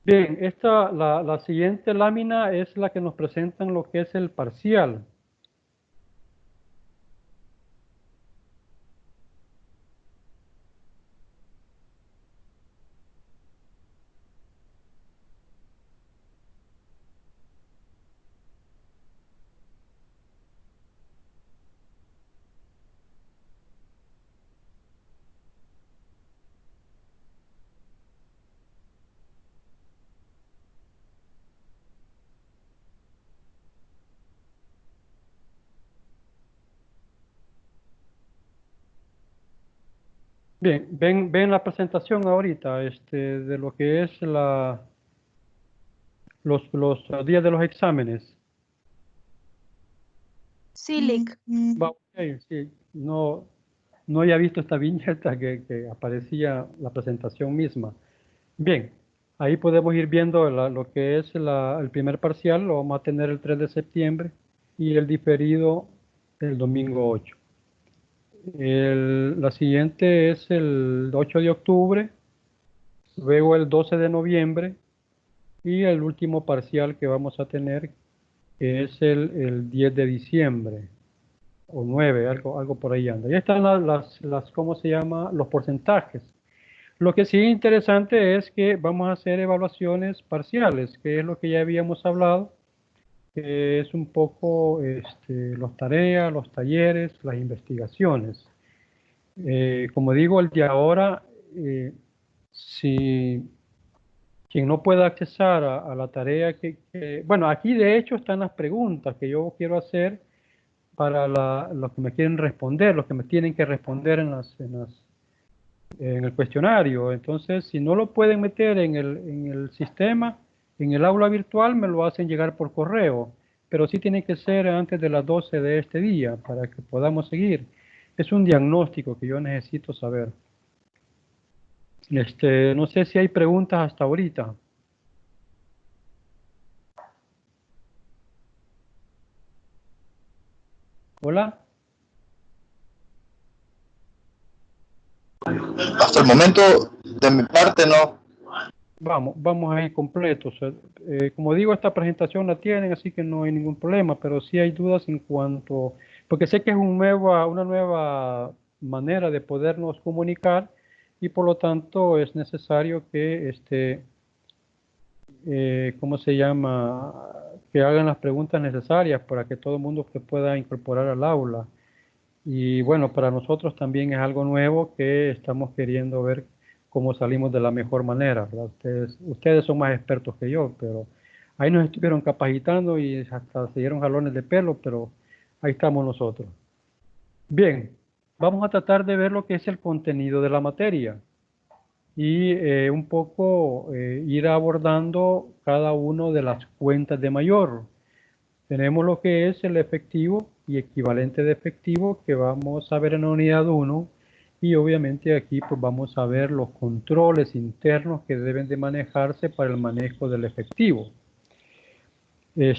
Bien, la siguiente lámina es la que nos presentan lo que es el parcial. Bien, ven la presentación ahorita, de lo que es los días de los exámenes. Sí, Lick. Ok, sí, no había visto esta viñeta que aparecía la presentación misma. Bien, ahí podemos ir viendo lo que es el primer parcial, lo vamos a tener el 3 de septiembre y el diferido el domingo 8. La siguiente es el 8 de octubre, luego el 12 de noviembre y el último parcial que vamos a tener que es el 10 de diciembre o 9, algo por ahí anda. Y están ¿cómo se llama? Los porcentajes. Lo que sí es interesante es que vamos a hacer evaluaciones parciales, que es lo que ya habíamos hablado, que es un poco las tareas, los talleres, las investigaciones. Como digo, el de ahora, si quien no pueda accesar a la tarea bueno, aquí de hecho están las preguntas que yo quiero hacer para los que me quieren responder, los que me tienen que responder en el cuestionario. Entonces, si no lo pueden meter en el sistema, en el aula virtual, me lo hacen llegar por correo. Pero sí tiene que ser antes de las 12 de este día para que podamos seguir. Es un diagnóstico que yo necesito saber. No sé si hay preguntas hasta ahorita. Hola. Hasta el momento, de mi parte, no. Vamos a ir completos. Como digo, esta presentación la tienen, así que no hay ningún problema, pero sí hay dudas en cuanto, porque sé que es una nueva manera de podernos comunicar y por lo tanto es necesario que, ¿cómo se llama? Que hagan las preguntas necesarias para que todo el mundo se pueda incorporar al aula. Y bueno, para nosotros también es algo nuevo que estamos queriendo ver cómo salimos de la mejor manera, ¿verdad? Ustedes son más expertos que yo, pero ahí nos estuvieron capacitando y hasta se dieron jalones de pelo, pero ahí estamos nosotros. Bien, vamos a tratar de ver lo que es el contenido de la materia y un poco ir abordando cada una de las cuentas de mayor. Tenemos lo que es el efectivo y equivalente de efectivo que vamos a ver en la unidad 1 y obviamente aquí pues vamos a ver los controles internos que deben de manejarse para el manejo del efectivo. Ya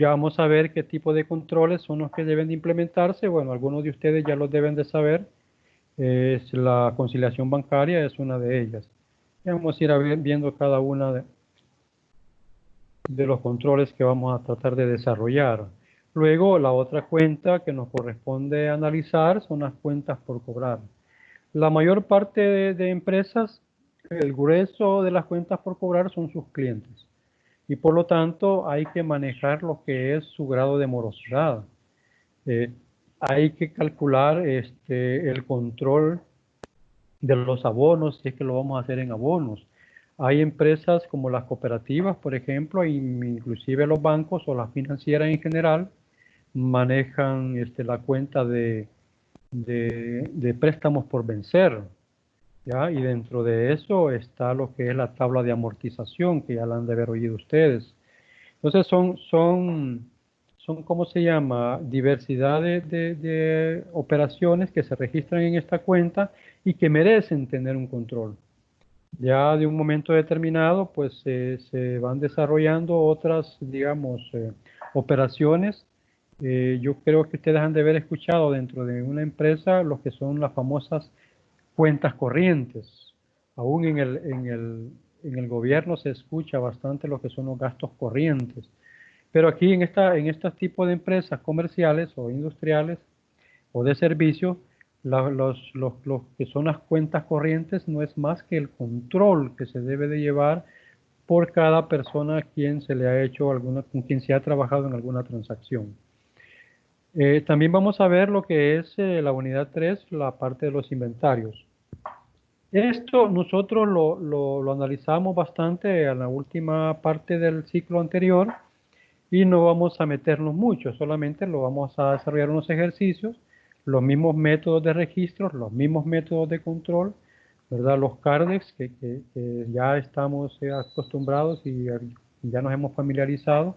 vamos a ver qué tipo de controles son los que deben de implementarse. Bueno, algunos de ustedes ya los deben de saber. Es la conciliación bancaria, es una de ellas. Ya vamos a ir viendo cada una de los controles que vamos a tratar de desarrollar. Luego, la otra cuenta que nos corresponde analizar son las cuentas por cobrar. La mayor parte de empresas, el grueso de las cuentas por cobrar son sus clientes. Y por lo tanto, hay que manejar lo que es su grado de morosidad. Hay que calcular el control de los abonos, si es que lo vamos a hacer en abonos. Hay empresas como las cooperativas, por ejemplo, e inclusive los bancos o las financieras en general, manejan la cuenta de préstamos por vencer, ¿ya? Y dentro de eso está lo que es la tabla de amortización, que ya la han de haber oído ustedes. Entonces son ¿cómo se llama? Diversidad de operaciones que se registran en esta cuenta y que merecen tener un control. Ya de un momento determinado, pues se van desarrollando otras, digamos, operaciones. Yo creo que ustedes han de haber escuchado dentro de una empresa lo que son las famosas cuentas corrientes Aún en el gobierno se escucha bastante lo que son los gastos corrientes. Pero aquí en este tipo de empresas comerciales o industriales o de servicios, los que son las cuentas corrientes no es más que el control que se debe de llevar por cada persona a quien se le ha hecho con quien se ha trabajado en alguna transacción. También vamos a ver lo que es la unidad 3, la parte de los inventarios. Esto nosotros lo analizamos bastante en la última parte del ciclo anterior y no vamos a meternos mucho, solamente lo vamos a desarrollar unos ejercicios, los mismos métodos de registro, los mismos métodos de control, ¿verdad? Los CARDEX que ya estamos acostumbrados y ya nos hemos familiarizado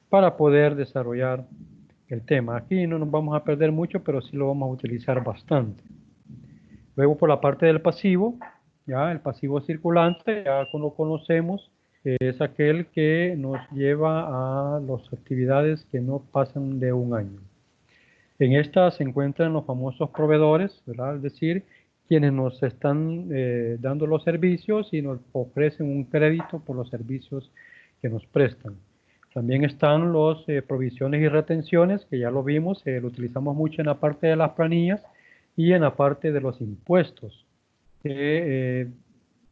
para poder desarrollar el tema. Aquí no nos vamos a perder mucho, pero sí lo vamos a utilizar bastante. Luego por la parte del pasivo, ya el pasivo circulante, ya lo conocemos, es aquel que nos lleva a las actividades que no pasan de un año. En esta se encuentran los famosos proveedores, ¿verdad? Es decir, quienes nos están dando los servicios y nos ofrecen un crédito por los servicios que nos prestan. También están los provisiones y retenciones, que ya lo vimos, lo utilizamos mucho en la parte de las planillas y en la parte de los impuestos, que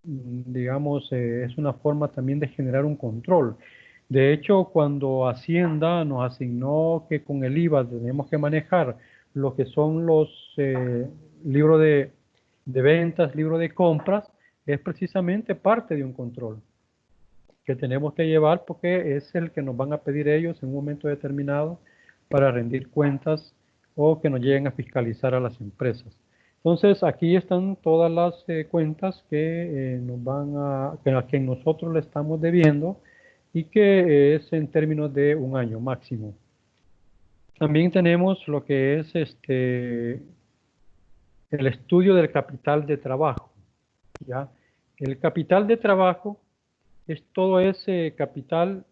digamos es una forma también de generar un control. De hecho, cuando Hacienda nos asignó que con el IVA tenemos que manejar lo que son los libros de ventas, libros de compras, es precisamente parte de un control que tenemos que llevar porque es el que nos van a pedir ellos en un momento determinado para rendir cuentas o que nos lleguen a fiscalizar a las empresas. Entonces aquí están todas las cuentas que a quien nosotros le estamos debiendo y que es en términos de un año máximo. También tenemos lo que es el estudio del capital de trabajo, ¿ya? El capital de trabajo es todo ese capital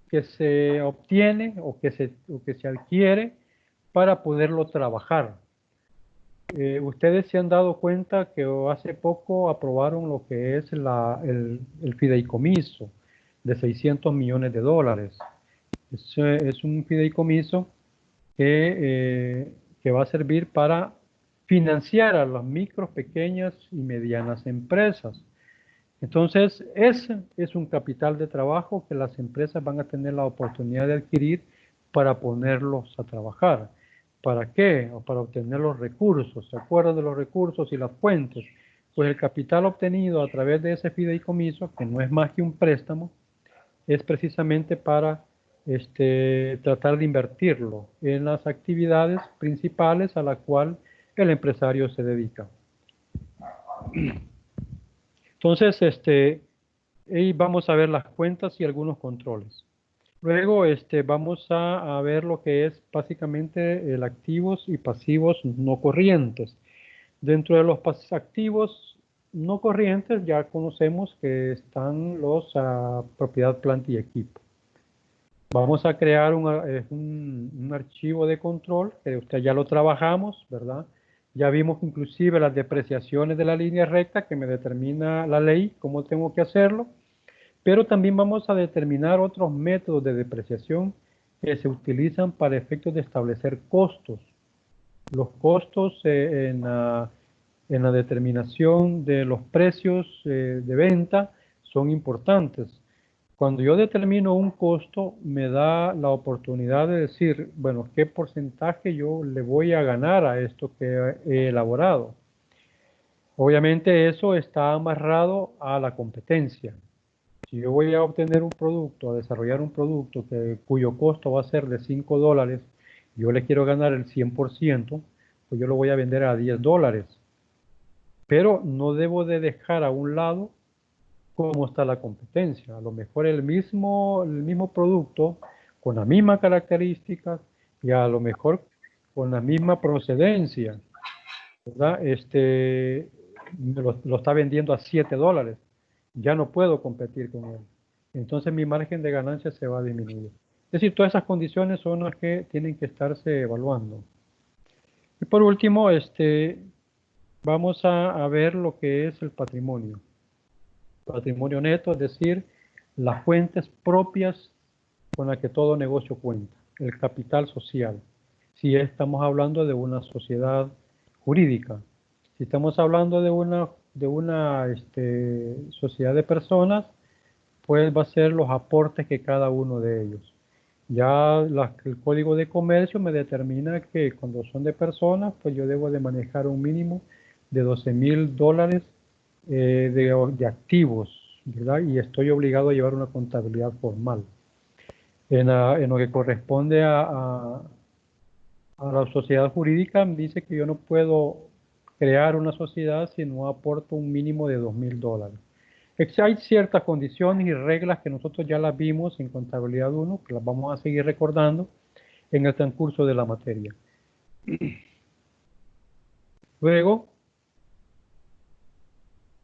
que se obtiene o que se adquiere para poderlo trabajar. Ustedes se han dado cuenta que hace poco aprobaron lo que es el fideicomiso de 600 millones de dólares. Es un fideicomiso que va a servir para financiar a las micro, pequeñas y medianas empresas. Entonces, ese es un capital de trabajo que las empresas van a tener la oportunidad de adquirir para ponerlos a trabajar. ¿Para qué? O para obtener los recursos. ¿Se acuerdan de los recursos y las fuentes? Pues el capital obtenido a través de ese fideicomiso, que no es más que un préstamo, es precisamente para tratar de invertirlo en las actividades principales a la cual el empresario se dedica. Entonces, ahí vamos a ver las cuentas y algunos controles. Luego vamos a ver lo que es básicamente el activos y pasivos no corrientes. Dentro de los activos no corrientes ya conocemos que están los propiedad, planta y equipo. Vamos a crear un archivo de control, que usted ya lo trabajamos, ¿verdad? Ya vimos inclusive las depreciaciones de la línea recta que me determina la ley, cómo tengo que hacerlo. Pero también vamos a determinar otros métodos de depreciación que se utilizan para efectos de establecer costos. Los costos en la determinación de los precios de venta son importantes. Cuando yo determino un costo, me da la oportunidad de decir, bueno, ¿qué porcentaje yo le voy a ganar a esto que he elaborado? Obviamente eso está amarrado a la competencia. Si yo voy a obtener un producto, a desarrollar un producto cuyo costo va a ser de $5, yo le quiero ganar el 100%, pues yo lo voy a vender a $10. Pero no debo de dejar a un lado cómo está la competencia. A lo mejor el mismo producto, con las mismas características y a lo mejor con la misma procedencia, ¿verdad? Lo está vendiendo a $7. Ya no puedo competir con él. Entonces mi margen de ganancia se va a disminuir. Es decir, todas esas condiciones son las que tienen que estarse evaluando. Y por último, vamos a ver lo que es el patrimonio. Patrimonio neto, es decir, las fuentes propias con las que todo negocio cuenta, el capital social. Si estamos hablando de una sociedad jurídica, si estamos hablando de una sociedad de personas, pues va a ser los aportes que cada uno de ellos. Ya el código de comercio me determina que cuando son de personas, pues yo debo de manejar un mínimo de 12,000 dólares de activos, ¿verdad? Y estoy obligado a llevar una contabilidad formal. En lo que corresponde a la sociedad jurídica, dice que yo no puedo crear una sociedad si no aporto un mínimo de 2,000 dólares. Hay ciertas condiciones y reglas que nosotros ya las vimos en Contabilidad 1, que las vamos a seguir recordando en el transcurso de la materia. Luego,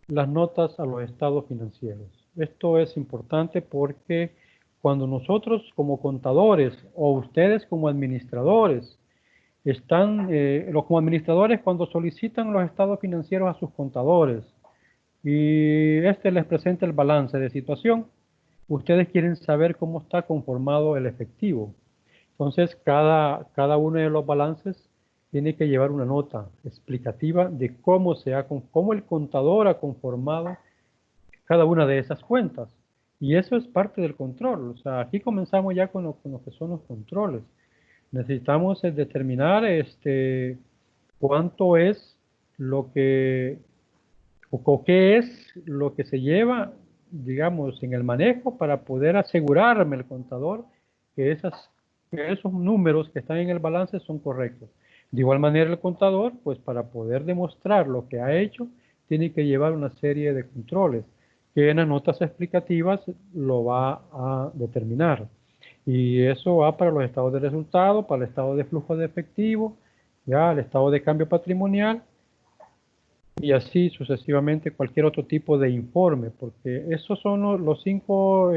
las notas a los estados financieros. Esto es importante porque cuando nosotros como contadores o ustedes como administradores los como administradores cuando solicitan los estados financieros a sus contadores y les presenta el balance de situación, ustedes quieren saber cómo está conformado el efectivo. Entonces, cada uno de los balances tiene que llevar una nota explicativa de cómo el contador ha conformado cada una de esas cuentas. Y eso es parte del control. O sea, aquí comenzamos ya con lo que son los controles. Necesitamos determinar cuánto es lo que, o qué es lo que se lleva, digamos, en el manejo para poder asegurarme el contador que, que esos números que están en el balance son correctos. De igual manera el contador, pues para poder demostrar lo que ha hecho, tiene que llevar una serie de controles que en las notas explicativas lo va a determinar. Y eso va para los estados de resultado, para el estado de flujo de efectivo, ya el estado de cambio patrimonial y así sucesivamente cualquier otro tipo de informe, porque esos son los 5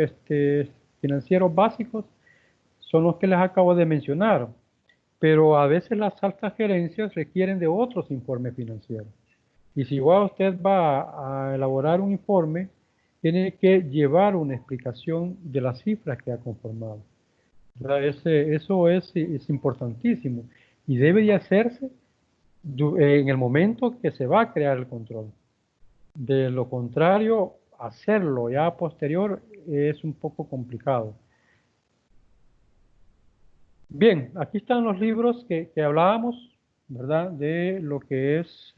financieros básicos, son los que les acabo de mencionar, pero a veces las altas gerencias requieren de otros informes financieros. Y si igual usted va a elaborar un informe, tiene que llevar una explicación de las cifras que ha conformado. Eso es importantísimo y debe de hacerse en el momento que se va a crear el control. De lo contrario, hacerlo ya a posterior es un poco complicado. Bien, aquí están los libros que hablábamos, ¿verdad? De lo que es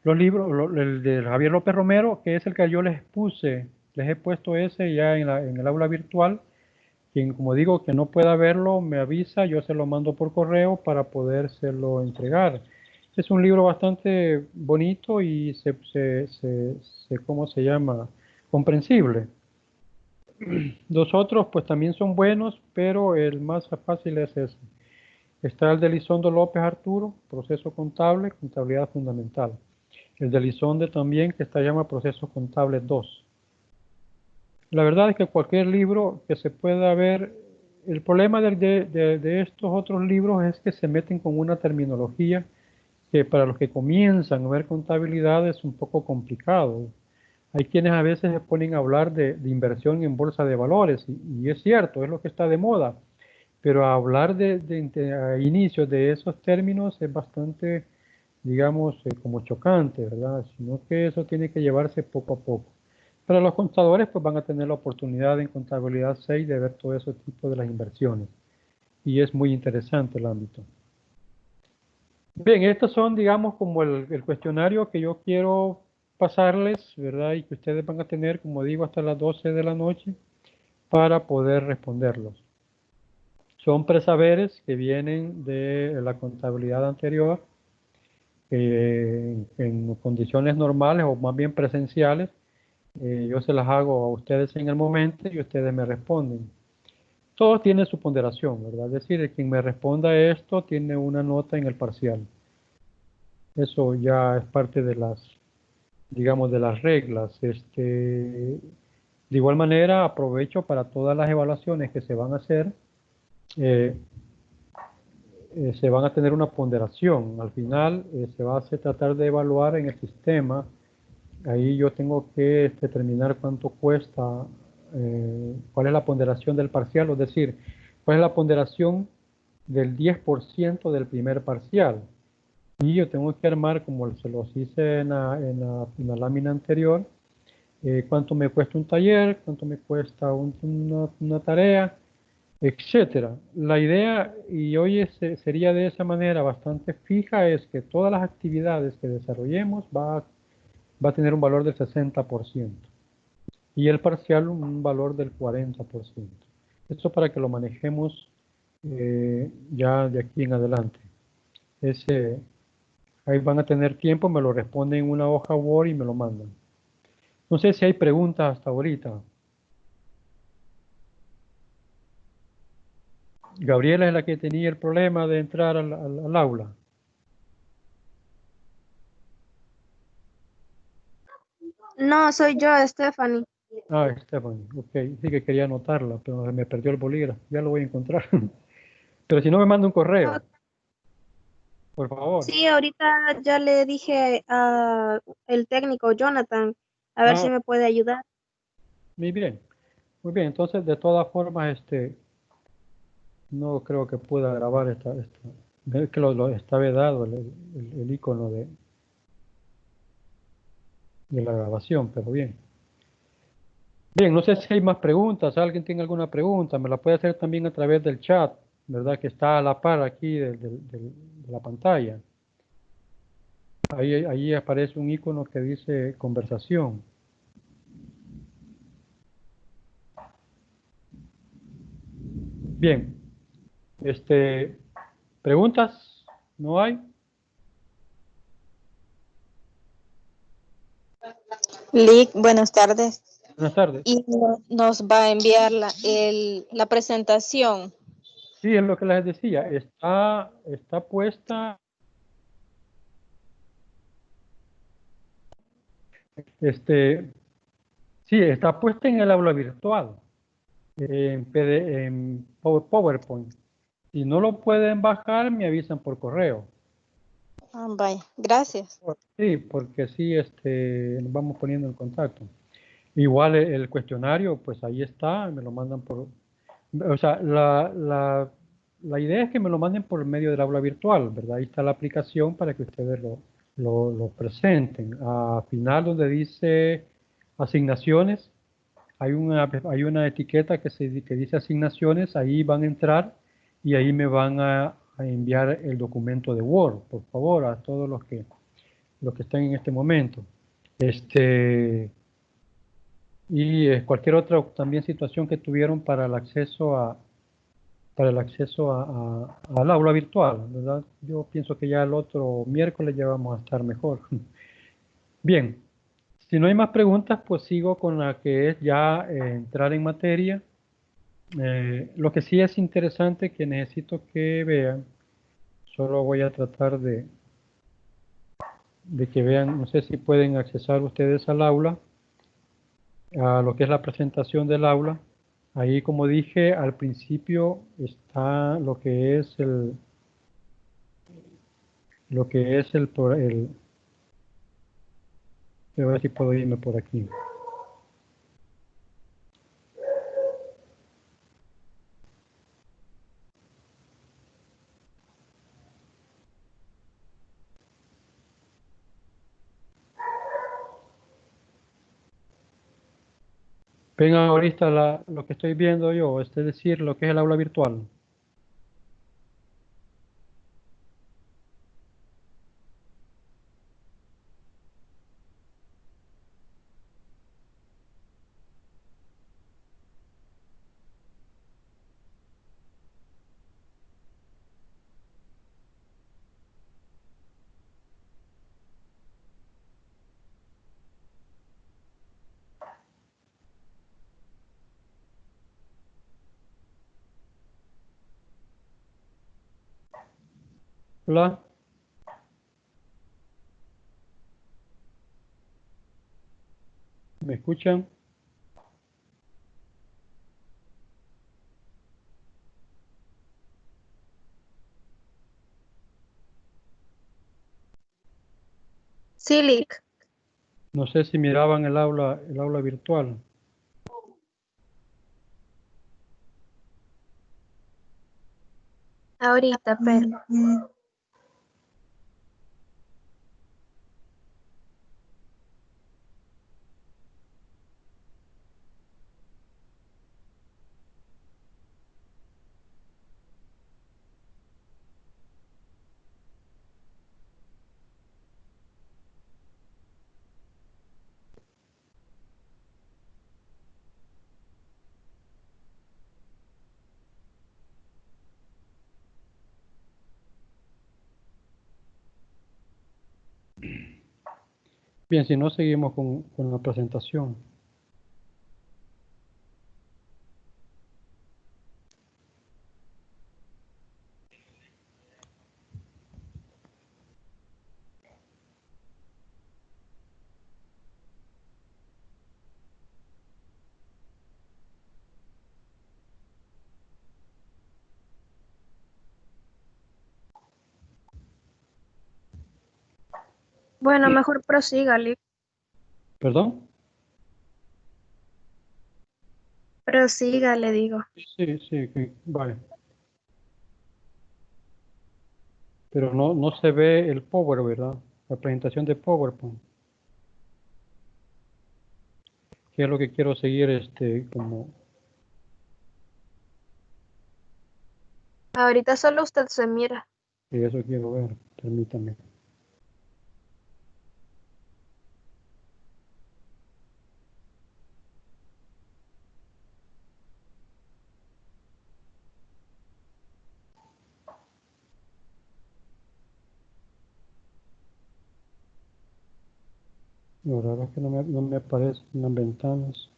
los libros, el de Javier López Romero, que es el que yo les he puesto ese ya en el aula virtual. Quien, como digo, que no pueda verlo, me avisa, yo se lo mando por correo para podérselo entregar. Es un libro bastante bonito y ¿cómo se llama? Comprensible. Los otros pues también son buenos, pero el más fácil es ese. Está el de Elizondo López Arturo, Proceso Contable, Contabilidad Fundamental. El de Elizondo también, que se llama Proceso Contable 2. La verdad es que cualquier libro que se pueda ver, el problema de estos otros libros es que se meten con una terminología que para los que comienzan a ver contabilidad es un poco complicado. Hay quienes a veces se ponen a hablar de inversión en bolsa de valores y es cierto, es lo que está de moda, pero hablar a inicios de esos términos es bastante, digamos, como chocante, ¿verdad? Sino que eso tiene que llevarse poco a poco. Pero los contadores pues van a tener la oportunidad en contabilidad 6 de ver todo ese tipo de las inversiones. Y es muy interesante el ámbito. Bien, estos son, digamos, como el cuestionario que yo quiero pasarles, ¿verdad? Y que ustedes van a tener, como digo, hasta las 12 de la noche para poder responderlos. Son presaberes que vienen de la contabilidad anterior, en condiciones normales o más bien presenciales. Yo se las hago a ustedes en el momento y ustedes me responden. Todo tiene su ponderación, ¿verdad? Es decir, quien me responda esto tiene una nota en el parcial. Eso ya es parte de digamos, de las reglas. De igual manera, aprovecho para todas las evaluaciones que se van a hacer. se van a tener una ponderación. Al final se va a tratar de evaluar en el sistema. Ahí yo tengo que determinar cuánto cuesta, cuál es la ponderación del parcial, es decir, cuál es la ponderación del 10% del primer parcial. Y yo tengo que armar, como se los hice en la lámina anterior, cuánto me cuesta un taller, cuánto me cuesta una tarea, etcétera. La idea, y hoy sería de esa manera bastante fija, es que todas las actividades que desarrollemos va a tener un valor del 60% y el parcial un valor del 40%. Eso para que lo manejemos ya de aquí en adelante. Ahí van a tener tiempo, me lo responden en una hoja Word y me lo mandan. No sé si hay preguntas hasta ahorita. Gabriela es la que tenía el problema de entrar al aula. No, soy yo, Stephanie. Ah, Stephanie, ok, sí que quería anotarla, pero me perdió el bolígrafo, ya lo voy a encontrar. Pero si no me manda un Ah, correo, por favor. sí, ahorita ya le dije a el técnico Jonathan a ver si Ah, me puede ayudar. muy bien, muy bien. Entonces, de todas formas, no creo que pueda grabar es que lo está vedado el icono de la grabación, pero bien. Bien, no sé si hay más preguntas. ¿Alguien tiene alguna pregunta? Me la puede hacer también a través del chat, ¿verdad? Que está a la par aquí de la pantalla. Ahí aparece un icono que dice conversación. Bien, ¿preguntas? ¿No hay? Lick, buenas tardes. Buenas tardes. Y nos va a enviar la presentación. Sí, es lo que les decía. Está puesta, sí, está puesta en el aula virtual, en PowerPoint. Si no lo pueden bajar, me avisan por correo. Ah, vaya, gracias. Sí, porque sí, nos vamos poniendo en contacto. Igual el cuestionario, pues ahí está, me lo mandan o sea, la idea es que me lo manden por medio del aula virtual, ¿verdad? Ahí está la aplicación para que ustedes lo presenten. Al final donde dice asignaciones, hay una etiqueta que dice asignaciones, ahí van a entrar y ahí me van a enviar el documento de Word, por favor, a todos los que están en este momento. Y cualquier otra también situación que tuvieron para el acceso al aula virtual, ¿verdad? Yo pienso que ya el otro miércoles ya vamos a estar mejor. Bien, si no hay más preguntas, pues sigo con la que es ya entrar en materia. Lo que sí es interesante que necesito que vean, solo voy a tratar de que vean, no sé si pueden accesar ustedes al aula, a lo que es la presentación del aula. Ahí, como dije, al principio está lo que es a ver si puedo irme por aquí. Ven ahorita lo que estoy viendo yo, es decir, lo que es el aula virtual. Hola, ¿me escuchan? Silic. No sé si miraban el aula virtual. Ahorita, pero. Bien, si no, seguimos con la presentación. Bueno, mejor prosígale. ¿Perdón? Prosiga, le digo. Sí, sí, vale. Pero no se ve el Power, ¿verdad? La presentación de PowerPoint. Que es lo que quiero seguir, como... Ahorita solo usted se mira. Y eso quiero ver, permítame. Lo raro es que no me aparecen las ventanas.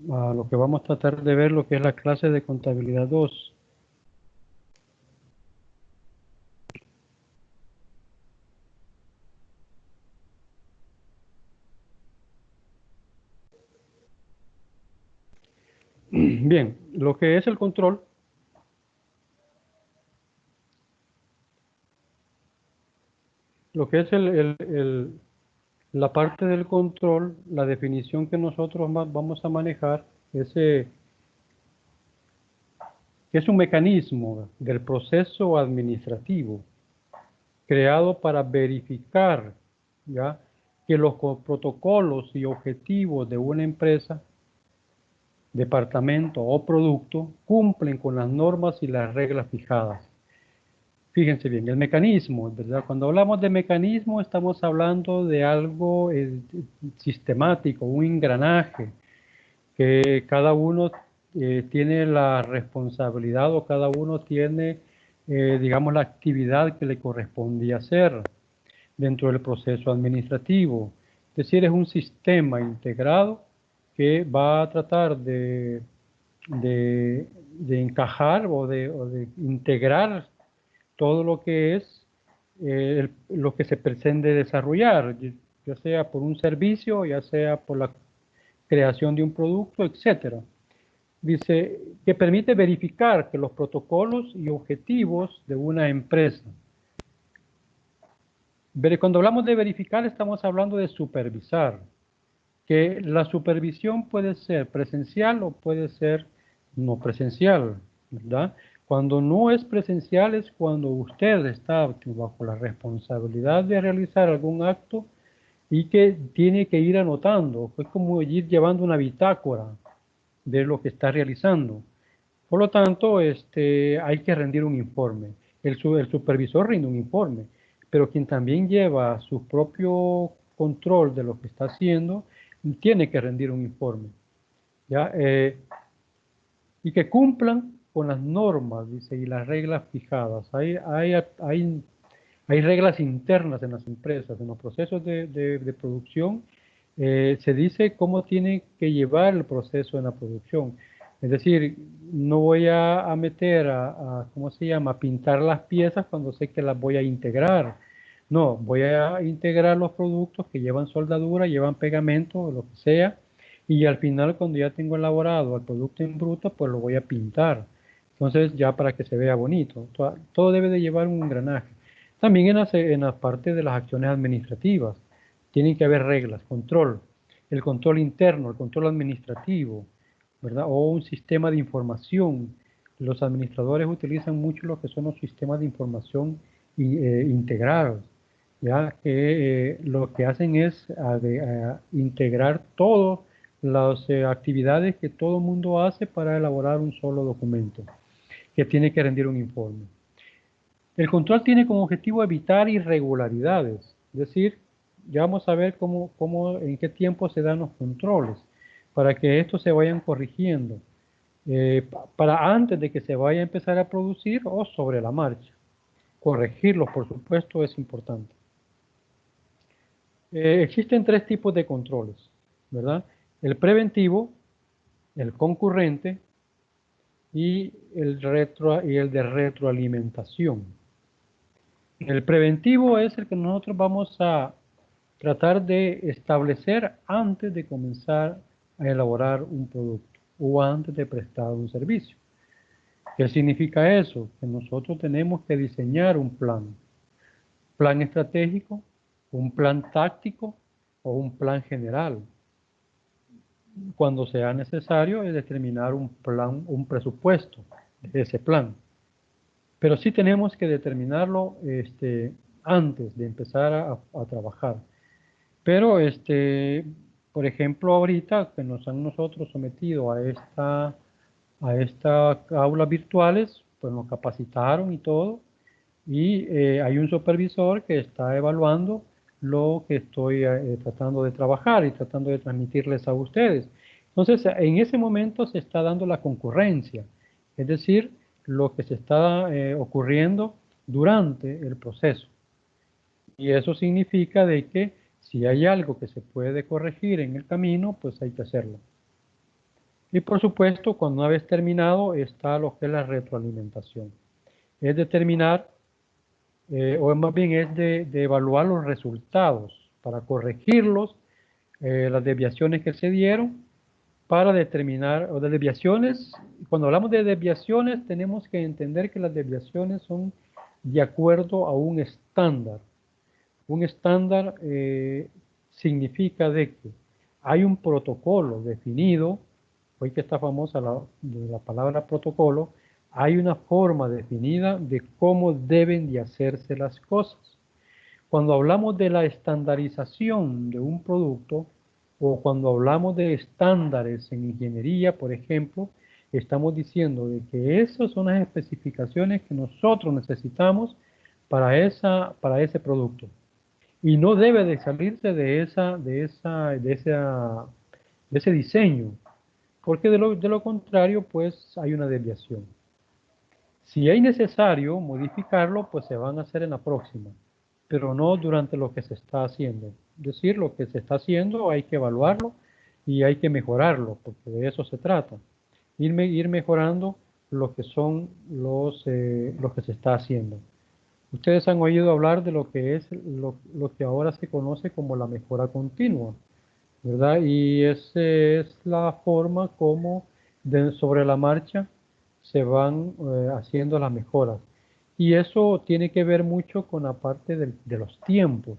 Lo que vamos a tratar de ver lo que es la clase de contabilidad 2. Bien, lo que es el control, lo que es la parte del control, la definición que nosotros vamos a manejar es un mecanismo del proceso administrativo creado para verificar, ¿ya?, que los protocolos y objetivos de una empresa, departamento o producto cumplen con las normas y las reglas fijadas. Fíjense bien, el mecanismo, ¿verdad? Cuando hablamos de mecanismo estamos hablando de algo sistemático, un engranaje, que cada uno tiene la responsabilidad o cada uno tiene, digamos, la actividad que le correspondía hacer dentro del proceso administrativo. Es decir, es un sistema integrado que va a tratar de encajar o de integrar todo lo que es lo que se pretende desarrollar, ya sea por un servicio, ya sea por la creación de un producto, etcétera. Dice que permite verificar que los protocolos y objetivos de una empresa Cuando hablamos de verificar, estamos hablando de supervisar, que la supervisión puede ser presencial o puede ser no presencial, ¿verdad? Cuando no es presencial es cuando usted está bajo la responsabilidad de realizar algún acto y que tiene que ir anotando, es como ir llevando una bitácora de lo que está realizando. Por lo tanto, hay que rendir un informe. El supervisor rinde un informe, pero quien también lleva su propio control de lo que está haciendo, tiene que rendir un informe. ¿Ya? Y que cumplan con las normas, dice, y las reglas fijadas. Hay reglas internas en las empresas, en los procesos de producción. Se dice cómo tiene que llevar el proceso en la producción. Es decir, no voy a meter ¿cómo se llama?, a pintar las piezas cuando sé que las voy a integrar. No, voy a integrar los productos que llevan soldadura, llevan pegamento, o lo que sea, y al final cuando ya tengo elaborado el producto en bruto, pues lo voy a pintar. Entonces ya para que se vea bonito. Todo debe de llevar un engranaje. También en la parte de las acciones administrativas. Tienen que haber reglas, control. El control interno, el control administrativo, ¿verdad? O un sistema de información. Los administradores utilizan mucho lo que son los sistemas de información integrados, ya que lo que hacen es integrar todas las actividades que todo el mundo hace para elaborar un solo documento, que tiene que rendir un informe. El control tiene como objetivo evitar irregularidades, es decir, ya vamos a ver en qué tiempo se dan los controles, para que estos se vayan corrigiendo, para antes de que se vaya a empezar a producir o sobre la marcha. Corregirlos, por supuesto, es importante. Existen tres tipos de controles, ¿verdad? El preventivo, el concurrente y el de retroalimentación. El preventivo es el que nosotros vamos a tratar de establecer antes de comenzar a elaborar un producto o antes de prestar un servicio. ¿Qué significa eso? Que nosotros tenemos que diseñar un plan estratégico, un plan táctico o un plan general. Cuando sea necesario es determinar un presupuesto de ese plan. Pero sí tenemos que determinarlo antes de empezar a trabajar. Pero, por ejemplo, ahorita que nos han nosotros sometido a estas aulas virtuales, pues nos capacitaron y todo, y hay un supervisor que está evaluando lo que estoy tratando de trabajar y tratando de transmitirles a ustedes. Entonces, en ese momento se está dando la concurrencia, es decir, lo que se está ocurriendo durante el proceso. Y eso significa de que si hay algo que se puede corregir en el camino, pues hay que hacerlo. Y por supuesto, cuando una vez terminado, está lo que es la retroalimentación. Es determinar, o más bien es de evaluar los resultados para corregirlos, las desviaciones que se dieron, para determinar, o de desviaciones, cuando hablamos de desviaciones, tenemos que entender que las desviaciones son de acuerdo a un estándar. Un estándar significa de que hay un protocolo definido, hoy que está famosa la palabra protocolo, hay una forma definida de cómo deben de hacerse las cosas. Cuando hablamos de la estandarización de un producto, o cuando hablamos de estándares en ingeniería, por ejemplo, estamos diciendo de que esas son las especificaciones que nosotros necesitamos para ese producto. Y no debe de salirse de ese diseño, porque de lo contrario, pues hay una desviación. Si es necesario modificarlo, pues se van a hacer en la próxima, pero no durante lo que se está haciendo. Es decir, lo que se está haciendo hay que evaluarlo y hay que mejorarlo, porque de eso se trata. Ir mejorando lo que son lo que se está haciendo. Ustedes han oído hablar de lo que es lo que ahora se conoce como la mejora continua, ¿verdad? Y esa es la forma como sobre la marcha se van haciendo las mejoras. Y eso tiene que ver mucho con la parte de los tiempos.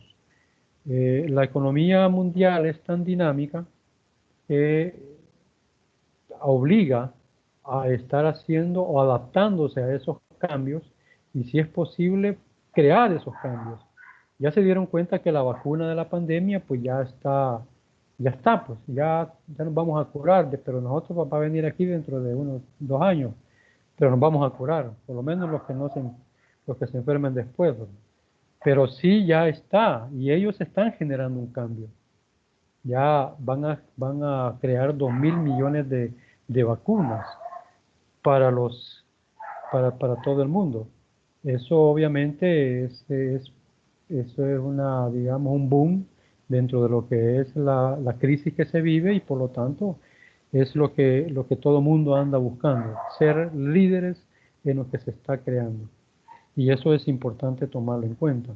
La economía mundial es tan dinámica que obliga a estar haciendo o adaptándose a esos cambios y, si es posible, crear esos cambios. Ya se dieron cuenta que la vacuna de la pandemia pues ya nos vamos a curar, pero nosotros va a venir aquí dentro de unos 2 años, pero nos vamos a curar, por lo menos los que se enfermen después, ¿no? Pero sí ya está, y ellos están generando un cambio. Ya van a crear 2.000 millones de vacunas para para todo el mundo. Eso obviamente eso es digamos, un boom dentro de lo que es la crisis que se vive, y por lo tanto es lo que todo mundo anda buscando, ser líderes en lo que se está creando. Y eso es importante tomarlo en cuenta.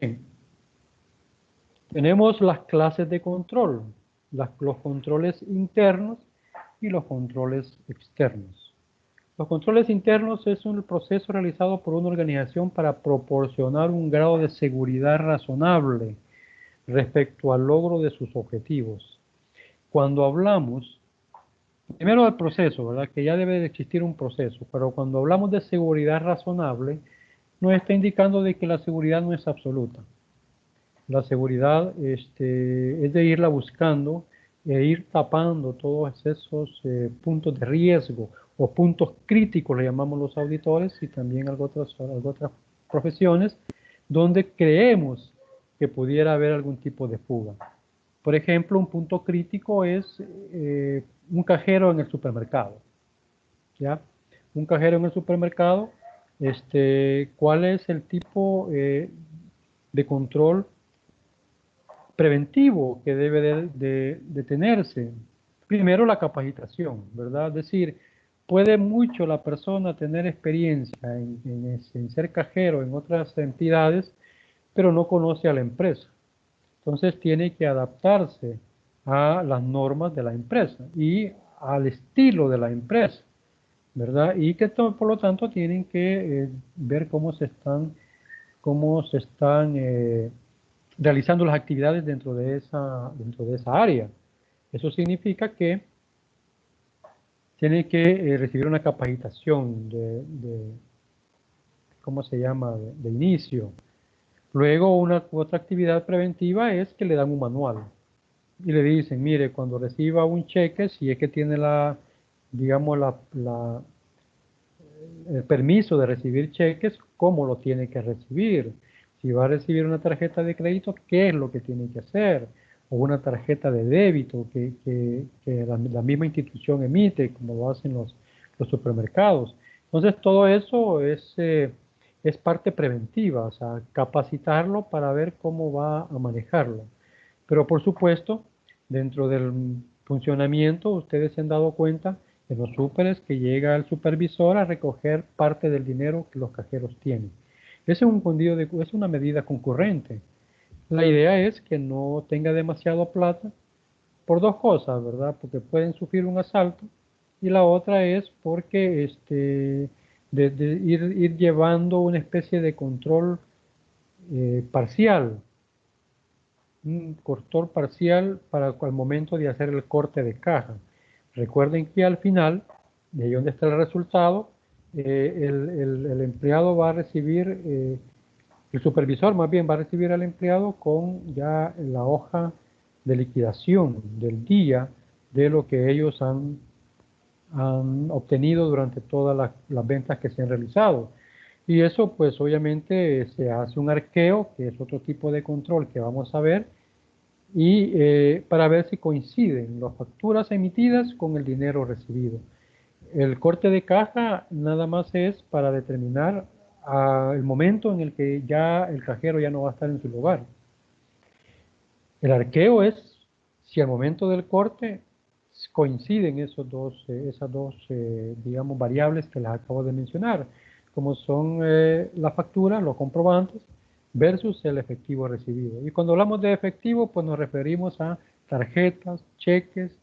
Bien, tenemos las clases de control, los controles internos y los controles externos. Los controles internos es un proceso realizado por una organización para proporcionar un grado de seguridad razonable respecto al logro de sus objetivos. Cuando hablamos, primero del proceso, ¿verdad? Que ya debe de existir un proceso, pero cuando hablamos de seguridad razonable, nos está indicando de que la seguridad no es absoluta. La seguridad es de irla buscando e ir tapando todos esos puntos de riesgo o puntos críticos, le llamamos los auditores, y también otras profesiones, donde creemos que pudiera haber algún tipo de fuga. Por ejemplo, un punto crítico es un cajero en el supermercado, ¿ya? Un cajero en el supermercado, ¿cuál es el tipo de control preventivo que debe de tenerse? Primero, la capacitación, ¿verdad? Es decir, puede mucho la persona tener experiencia en ser cajero en otras entidades, pero no conoce a la empresa. Entonces tiene que adaptarse a las normas de la empresa y al estilo de la empresa, ¿verdad? Y que por lo tanto tienen que ver cómo se están realizando las actividades dentro de esa área. Eso significa que tienen que recibir una capacitación ¿cómo se llama?, de inicio. Luego, otra actividad preventiva es que le dan un manual y le dicen, mire, cuando reciba un cheque, si es que tiene digamos, el permiso de recibir cheques, ¿cómo lo tiene que recibir? Si va a recibir una tarjeta de crédito, ¿qué es lo que tiene que hacer? O una tarjeta de débito que la misma institución emite, como lo hacen los supermercados. Entonces, todo eso es parte preventiva, o sea, capacitarlo para ver cómo va a manejarlo. Pero, por supuesto, dentro del funcionamiento, ustedes se han dado cuenta en los súperes que llega el supervisor a recoger parte del dinero que los cajeros tienen. Ese es una medida concurrente. La idea es que no tenga demasiado plata por dos cosas, ¿verdad? Porque pueden sufrir un asalto, y la otra es porque de ir llevando una especie de control parcial, un control parcial para el momento de hacer el corte de caja. Recuerden que al final, de ahí donde está el resultado, el empleado va a recibir, el supervisor más bien va a recibir al empleado con ya la hoja de liquidación del día de lo que ellos han obtenido durante todas las ventas que se han realizado. Y eso pues obviamente se hace un arqueo, que es otro tipo de control que vamos a ver, y para ver si coinciden las facturas emitidas con el dinero recibido. El corte de caja nada más es para determinar el momento en el que ya el cajero ya no va a estar en su lugar. El arqueo es si al momento del corte coinciden esas dos, digamos, variables que les acabo de mencionar, como son la factura, los comprobantes, versus el efectivo recibido. Y cuando hablamos de efectivo, pues nos referimos a tarjetas, cheques,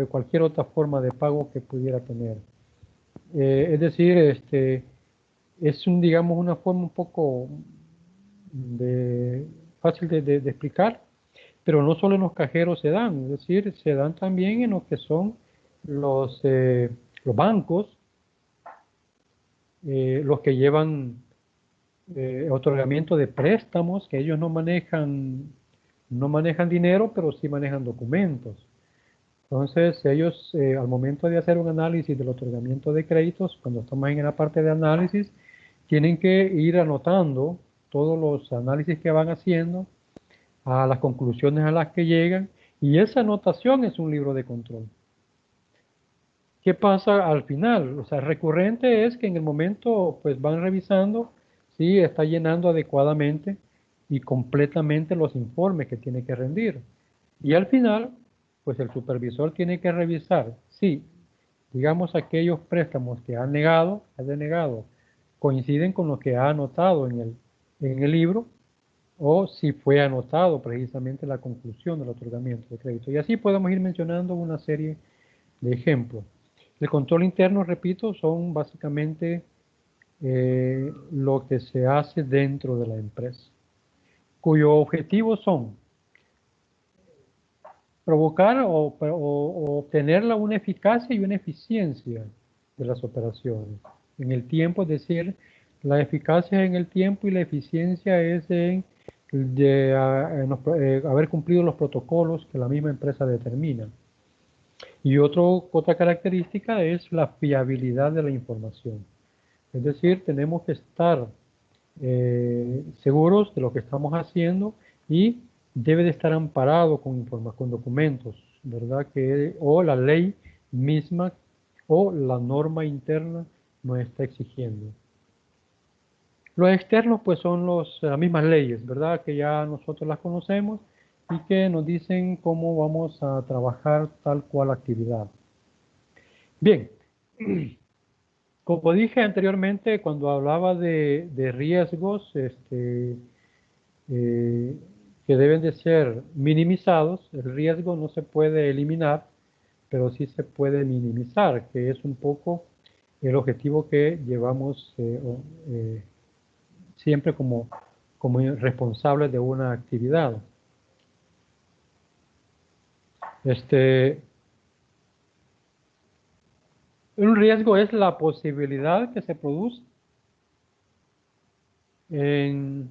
cualquier otra forma de pago que pudiera tener. Es decir, es un, digamos, una forma un poco fácil de explicar, pero no solo en los cajeros se dan, es decir, se dan también en lo que son los bancos, los que llevan otorgamiento de préstamos, que ellos no manejan dinero, pero sí manejan documentos. Entonces, ellos al momento de hacer un análisis del otorgamiento de créditos, cuando estamos en la parte de análisis, tienen que ir anotando todos los análisis que van haciendo, a las conclusiones a las que llegan, y esa anotación es un libro de control. ¿Qué pasa al final? O sea, recurrente es que en el momento pues van revisando si está llenando adecuadamente y completamente los informes que tiene que rendir. Y al final, pues el supervisor tiene que revisar si, digamos, aquellos préstamos que ha denegado, coinciden con lo que ha anotado en el libro o si fue anotado precisamente la conclusión del otorgamiento de crédito. Y así podemos ir mencionando una serie de ejemplos. El control interno, repito, son básicamente lo que se hace dentro de la empresa, cuyos objetivos son provocar o obtener una eficacia y una eficiencia de las operaciones en el tiempo, es decir, la eficacia en el tiempo y la eficiencia es haber cumplido los protocolos que la misma empresa determina. Y otra característica es la fiabilidad de la información. Es decir, tenemos que estar seguros de lo que estamos haciendo y debe de estar amparado con documentos, ¿verdad? O la ley misma o la norma interna nos está exigiendo. Los externos pues son las mismas leyes, ¿verdad? Que ya nosotros las conocemos y que nos dicen cómo vamos a trabajar tal cual actividad. Bien, como dije anteriormente, cuando hablaba de riesgos eh, que deben de ser minimizados, el riesgo no se puede eliminar, pero sí se puede minimizar, que es un poco el objetivo que llevamos siempre como responsables de una actividad. Un riesgo es la posibilidad que se produce en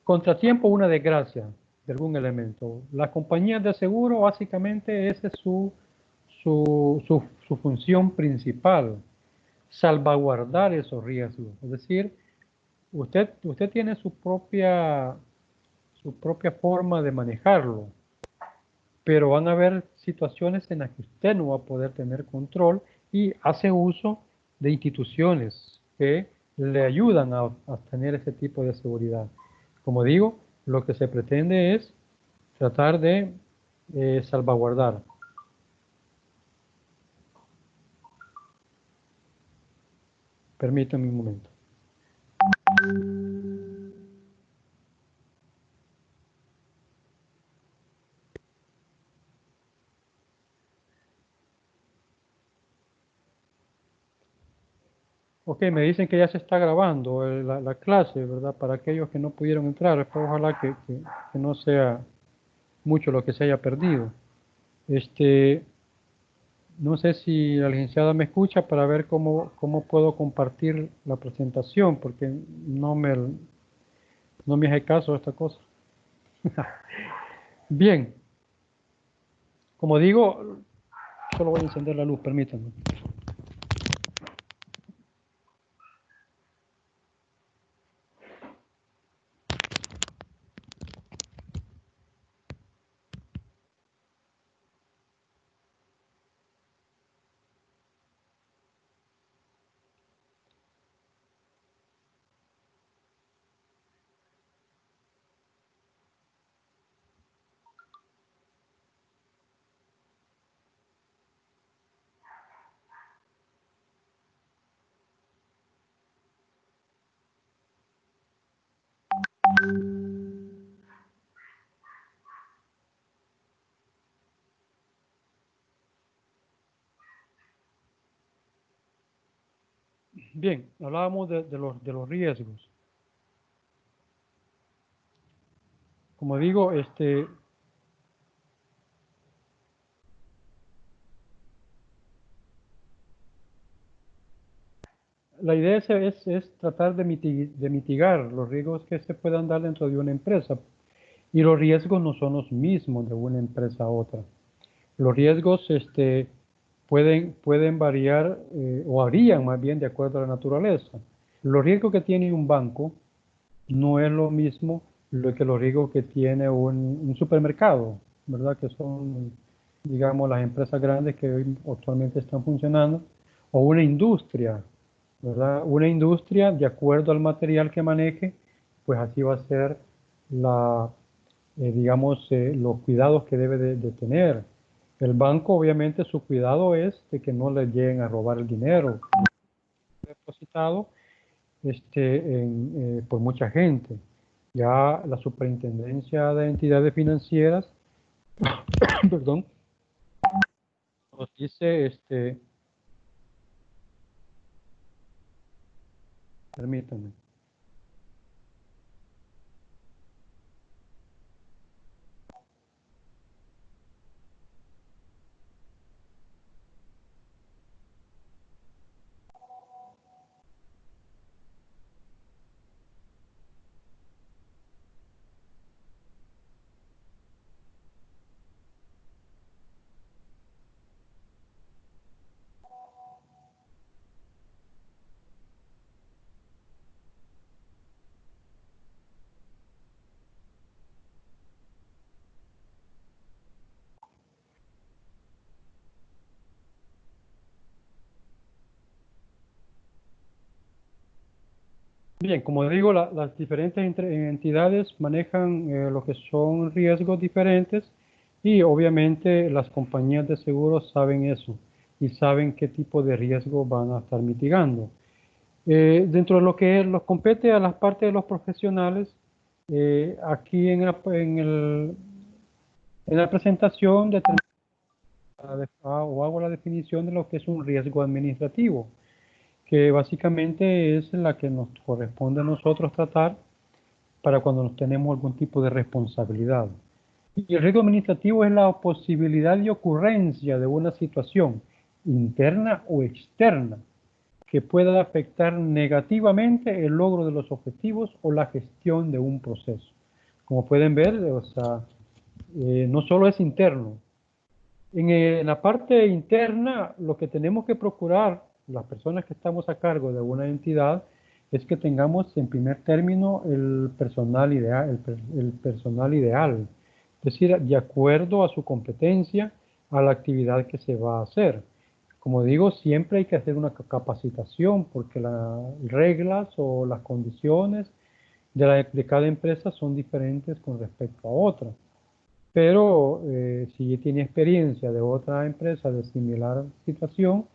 contratiempo o una desgracia de algún elemento. Las compañías de seguro, básicamente, esa es su función principal, salvaguardar esos riesgos. Es decir, usted tiene su propia forma de manejarlo, pero van a haber situaciones en las que usted no va a poder tener control y hace uso de instituciones que le ayudan a tener ese tipo de seguridad. Como digo, lo que se pretende es tratar de salvaguardar. Permítanme un momento. Ok, me dicen que ya se está grabando la clase, ¿verdad? Para aquellos que no pudieron entrar, pues ojalá que no sea mucho lo que se haya perdido. No sé si la licenciada me escucha para ver cómo puedo compartir la presentación, porque no me hace caso esta cosa. Bien, como digo, solo voy a encender la luz, permítanme. Bien, hablábamos de los riesgos. Como digo, la idea es tratar de mitigar los riesgos que se puedan dar dentro de una empresa. Y los riesgos no son los mismos de una empresa a otra. Los riesgos pueden variar o varían más bien de acuerdo a la naturaleza. Los riesgos que tiene un banco no es lo mismo que los riesgos que tiene un supermercado, ¿verdad? Que son, digamos, las empresas grandes que hoy actualmente están funcionando, o una industria, ¿verdad? Una industria, de acuerdo al material que maneje, pues así va a ser digamos, los cuidados que debe de tener. El banco, obviamente, su cuidado es de que no le lleguen a robar el dinero depositado por mucha gente. Ya la Superintendencia de Entidades Financieras, perdón, nos dice, permítanme. Bien, como digo, las diferentes entidades manejan lo que son riesgos diferentes y obviamente las compañías de seguros saben eso y saben qué tipo de riesgo van a estar mitigando. Dentro de lo que los compete a las partes de los profesionales, aquí en la presentación o hago la definición de lo que es un riesgo administrativo, que básicamente es la que nos corresponde a nosotros tratar para cuando nos tenemos algún tipo de responsabilidad. Y el riesgo administrativo es la posibilidad de ocurrencia de una situación interna o externa que pueda afectar negativamente el logro de los objetivos o la gestión de un proceso. Como pueden ver, o sea, no solo es interno. En la parte interna, lo que tenemos que procurar, las personas que estamos a cargo de una entidad, es que tengamos en primer término el personal ideal, el personal ideal, es decir, de acuerdo a su competencia, a la actividad que se va a hacer. Como digo, siempre hay que hacer una capacitación porque las reglas o las condiciones de cada empresa son diferentes con respecto a otra. Pero si tiene experiencia de otra empresa de similar situación,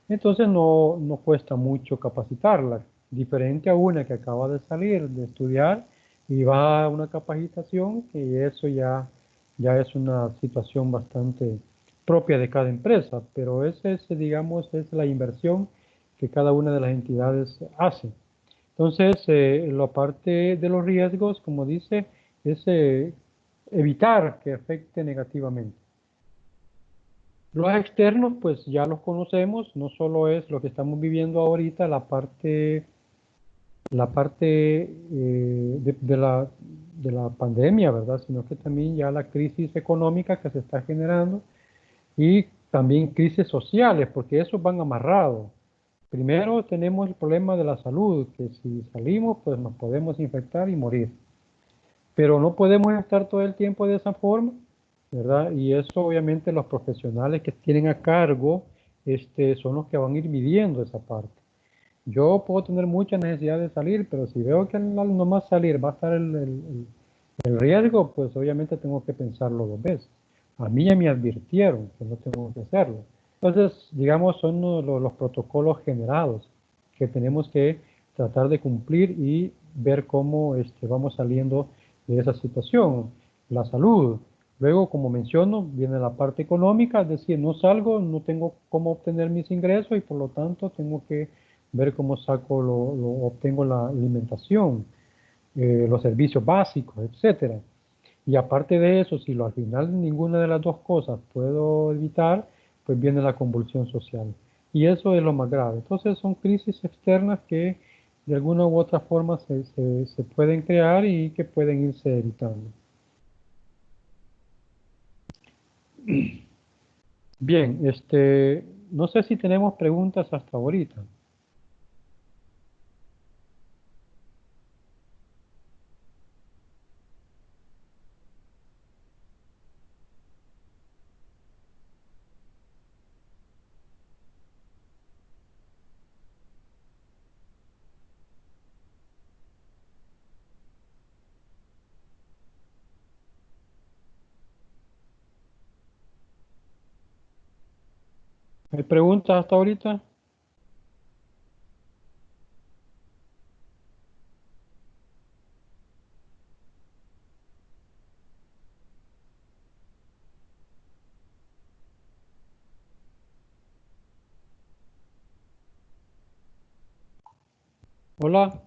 entonces no cuesta mucho capacitarla. Diferente a una que acaba de salir de estudiar y va a una capacitación, que eso ya es una situación bastante propia de cada empresa, pero esa es, digamos, es la inversión que cada una de las entidades hace. Entonces, la parte de los riesgos, como dice, es evitar que afecte negativamente. Los externos, pues ya los conocemos, no solo es lo que estamos viviendo ahorita, de la pandemia, ¿verdad? Sino que también ya la crisis económica que se está generando y también crisis sociales, porque esos van amarrados. Primero tenemos el problema de la salud, que si salimos, pues nos podemos infectar y morir. Pero no podemos estar todo el tiempo de esa forma, ¿verdad? Y eso obviamente los profesionales que tienen a cargo son los que van a ir midiendo esa parte. Yo puedo tener mucha necesidad de salir, pero si veo que al nomás salir va a estar el riesgo, pues obviamente tengo que pensarlo dos veces. A mí ya me advirtieron que no tengo que hacerlo. Entonces, digamos, son los protocolos generados que tenemos que tratar de cumplir y ver cómo vamos saliendo de esa situación. La salud. Luego, como menciono, viene la parte económica, es decir, no salgo, no tengo cómo obtener mis ingresos y por lo tanto tengo que ver cómo obtengo la alimentación, los servicios básicos, etcétera. Y aparte de eso, si al final ninguna de las dos cosas puedo evitar, pues viene la convulsión social. Y eso es lo más grave. Entonces son crisis externas que de alguna u otra forma se pueden crear y que pueden irse evitando. Bien, no sé si tenemos preguntas hasta ahorita. ¿Hay preguntas hasta ahorita? Hola.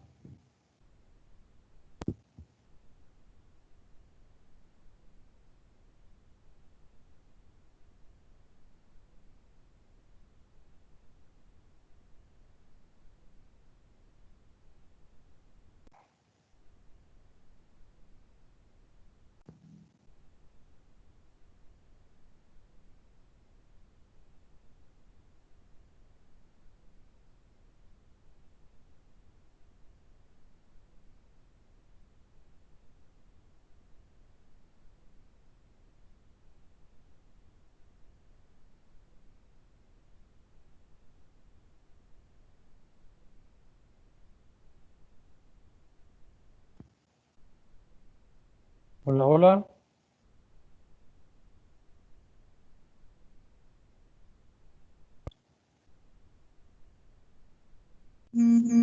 Hola, hola.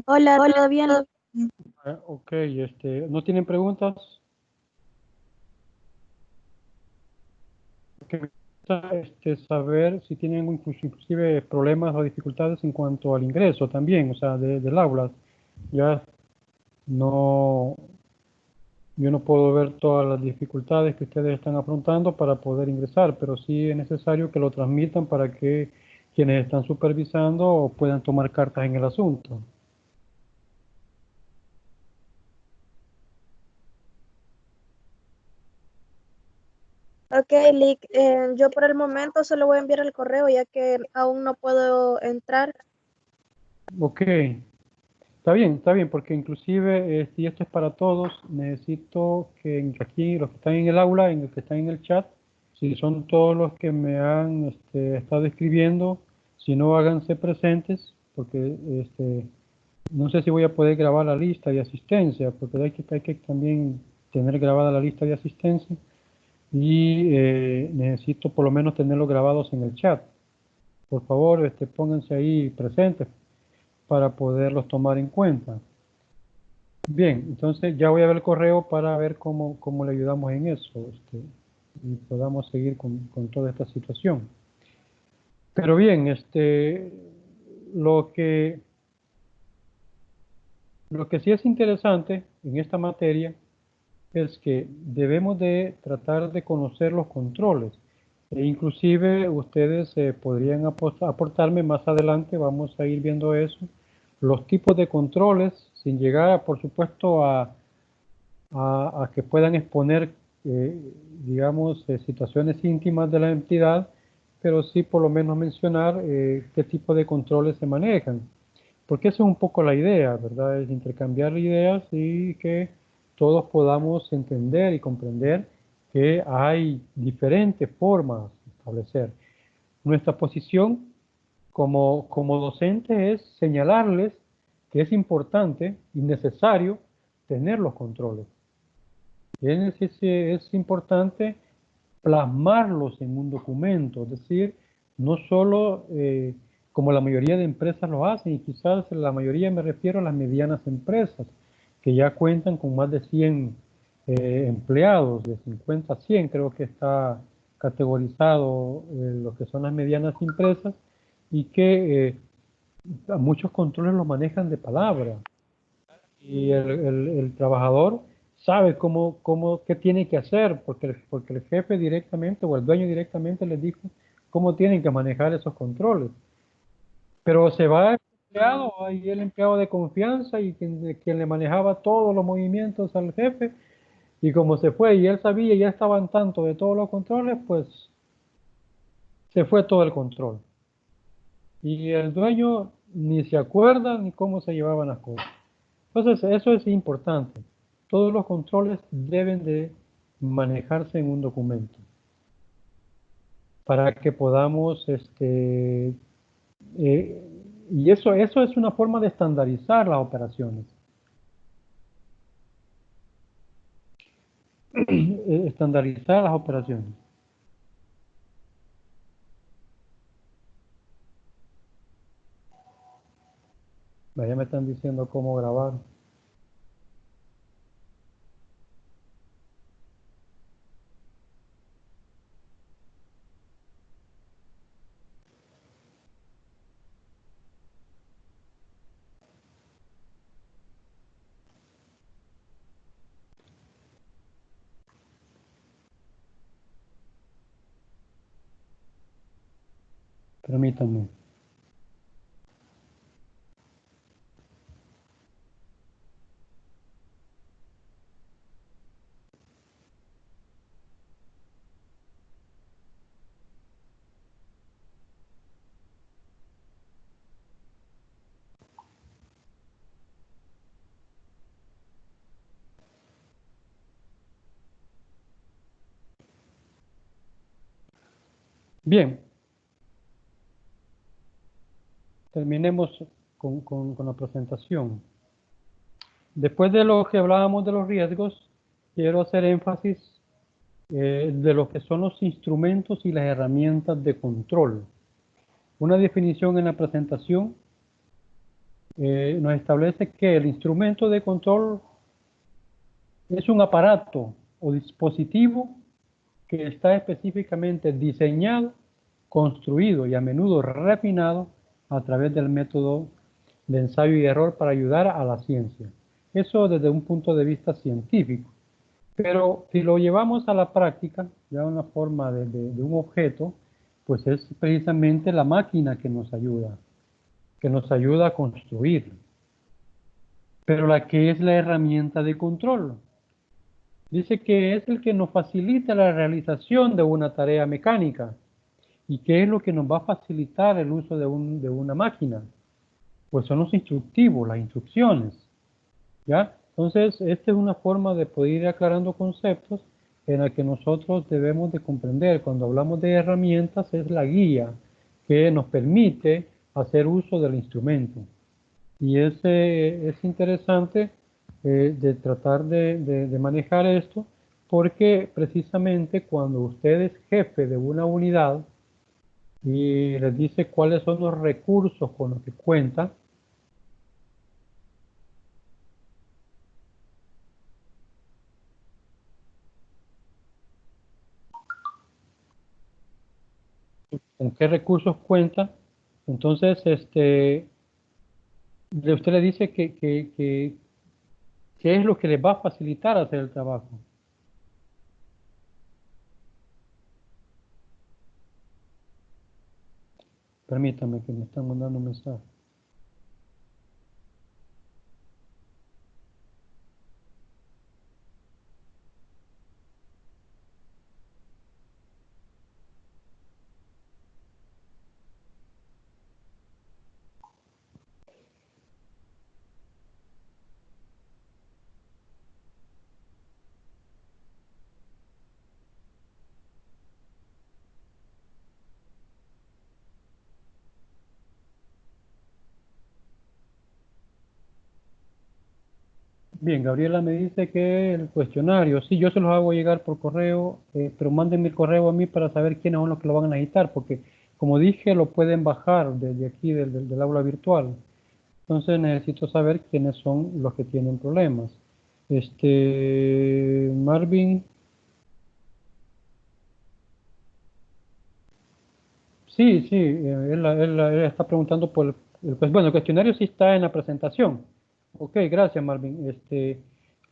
Hola, ¿todo bien? Ok, ¿no tienen preguntas? Que me gusta saber si tienen inclusive problemas o dificultades en cuanto al ingreso también, o sea, del aula. Ya no, yo no puedo ver todas las dificultades que ustedes están afrontando para poder ingresar, pero sí es necesario que lo transmitan para que quienes están supervisando puedan tomar cartas en el asunto. Ok, Lick, yo por el momento solo voy a enviar el correo ya que aún no puedo entrar. Ok, está bien, porque inclusive si esto es para todos, necesito que aquí los que están en el aula, en el que están en el chat, si son todos los que me han estado escribiendo, si no háganse presentes, porque no sé si voy a poder grabar la lista de asistencia, porque hay que también tener grabada la lista de asistencia y necesito por lo menos tenerlos grabados en el chat. Por favor, pónganse ahí presentes para poderlos tomar en cuenta. Bien, entonces ya voy a ver el correo para ver cómo le ayudamos en eso y podamos seguir con toda esta situación. Pero bien, lo que, lo que sí es interesante en esta materia es que debemos de tratar de conocer los controles. E inclusive ustedes podrían aportarme más adelante, vamos a ir viendo eso, los tipos de controles, sin llegar, por supuesto, a que puedan exponer, digamos, situaciones íntimas de la entidad, pero sí por lo menos mencionar qué tipo de controles se manejan. Porque esa es un poco la idea, ¿verdad? Es intercambiar ideas y que todos podamos entender y comprender que hay diferentes formas de establecer. Nuestra posición como docente es señalarles que es importante y necesario tener los controles. Es importante plasmarlos en un documento, es decir, no solo como la mayoría de empresas lo hacen, y quizás la mayoría me refiero a las medianas empresas, que ya cuentan con más de 100 empleados, de 50 a 100 creo que está categorizado lo que son las medianas empresas, y que muchos controles los manejan de palabra y el trabajador sabe qué tiene que hacer porque el jefe directamente o el dueño directamente les dijo cómo tienen que manejar esos controles. Pero se va el empleado, ahí el empleado de confianza y quien le manejaba todos los movimientos al jefe, y como se fue y él sabía y ya estaba en tanto de todos los controles, pues se fue todo el control. Y el dueño ni se acuerda ni cómo se llevaban las cosas. Entonces, eso es importante. Todos los controles deben de manejarse en un documento para que podamos, y eso es una forma de estandarizar las operaciones. Estandarizar las operaciones. Ya me están diciendo cómo grabar. Permítanme. Bien, terminemos con la presentación. Después de lo que hablábamos de los riesgos, quiero hacer énfasis de lo que son los instrumentos y las herramientas de control. Una definición en la presentación nos establece que el instrumento de control es un aparato o dispositivo que está específicamente diseñado, construido y a menudo refinado a través del método de ensayo y error para ayudar a la ciencia. Eso desde un punto de vista científico. Pero si lo llevamos a la práctica, ya una forma de un objeto, pues es precisamente la máquina que nos ayuda a construir. Pero la que es la herramienta de control. Dice que es el que nos facilita la realización de una tarea mecánica. ¿Y qué es lo que nos va a facilitar el uso de una máquina? Pues son los instructivos, las instrucciones. ¿Ya? Entonces, esta es una forma de poder ir aclarando conceptos en la que nosotros debemos de comprender. Cuando hablamos de herramientas, es la guía que nos permite hacer uso del instrumento. Y es interesante de tratar de manejar esto, porque precisamente cuando usted es jefe de una unidad y les dice cuáles son los recursos con los que cuenta, con qué recursos cuenta, entonces usted le dice qué es lo que les va a facilitar hacer el trabajo. Permítame que me están mandando un mensaje. Bien, Gabriela me dice que el cuestionario, sí, yo se los hago llegar por correo, pero mándenme el correo a mí para saber quiénes son los que lo van a necesitar, porque como dije, lo pueden bajar desde aquí, del aula virtual. Entonces necesito saber quiénes son los que tienen problemas. Marvin, sí, sí, él está preguntando Bueno, el cuestionario sí está en la presentación. Ok, gracias, Marvin.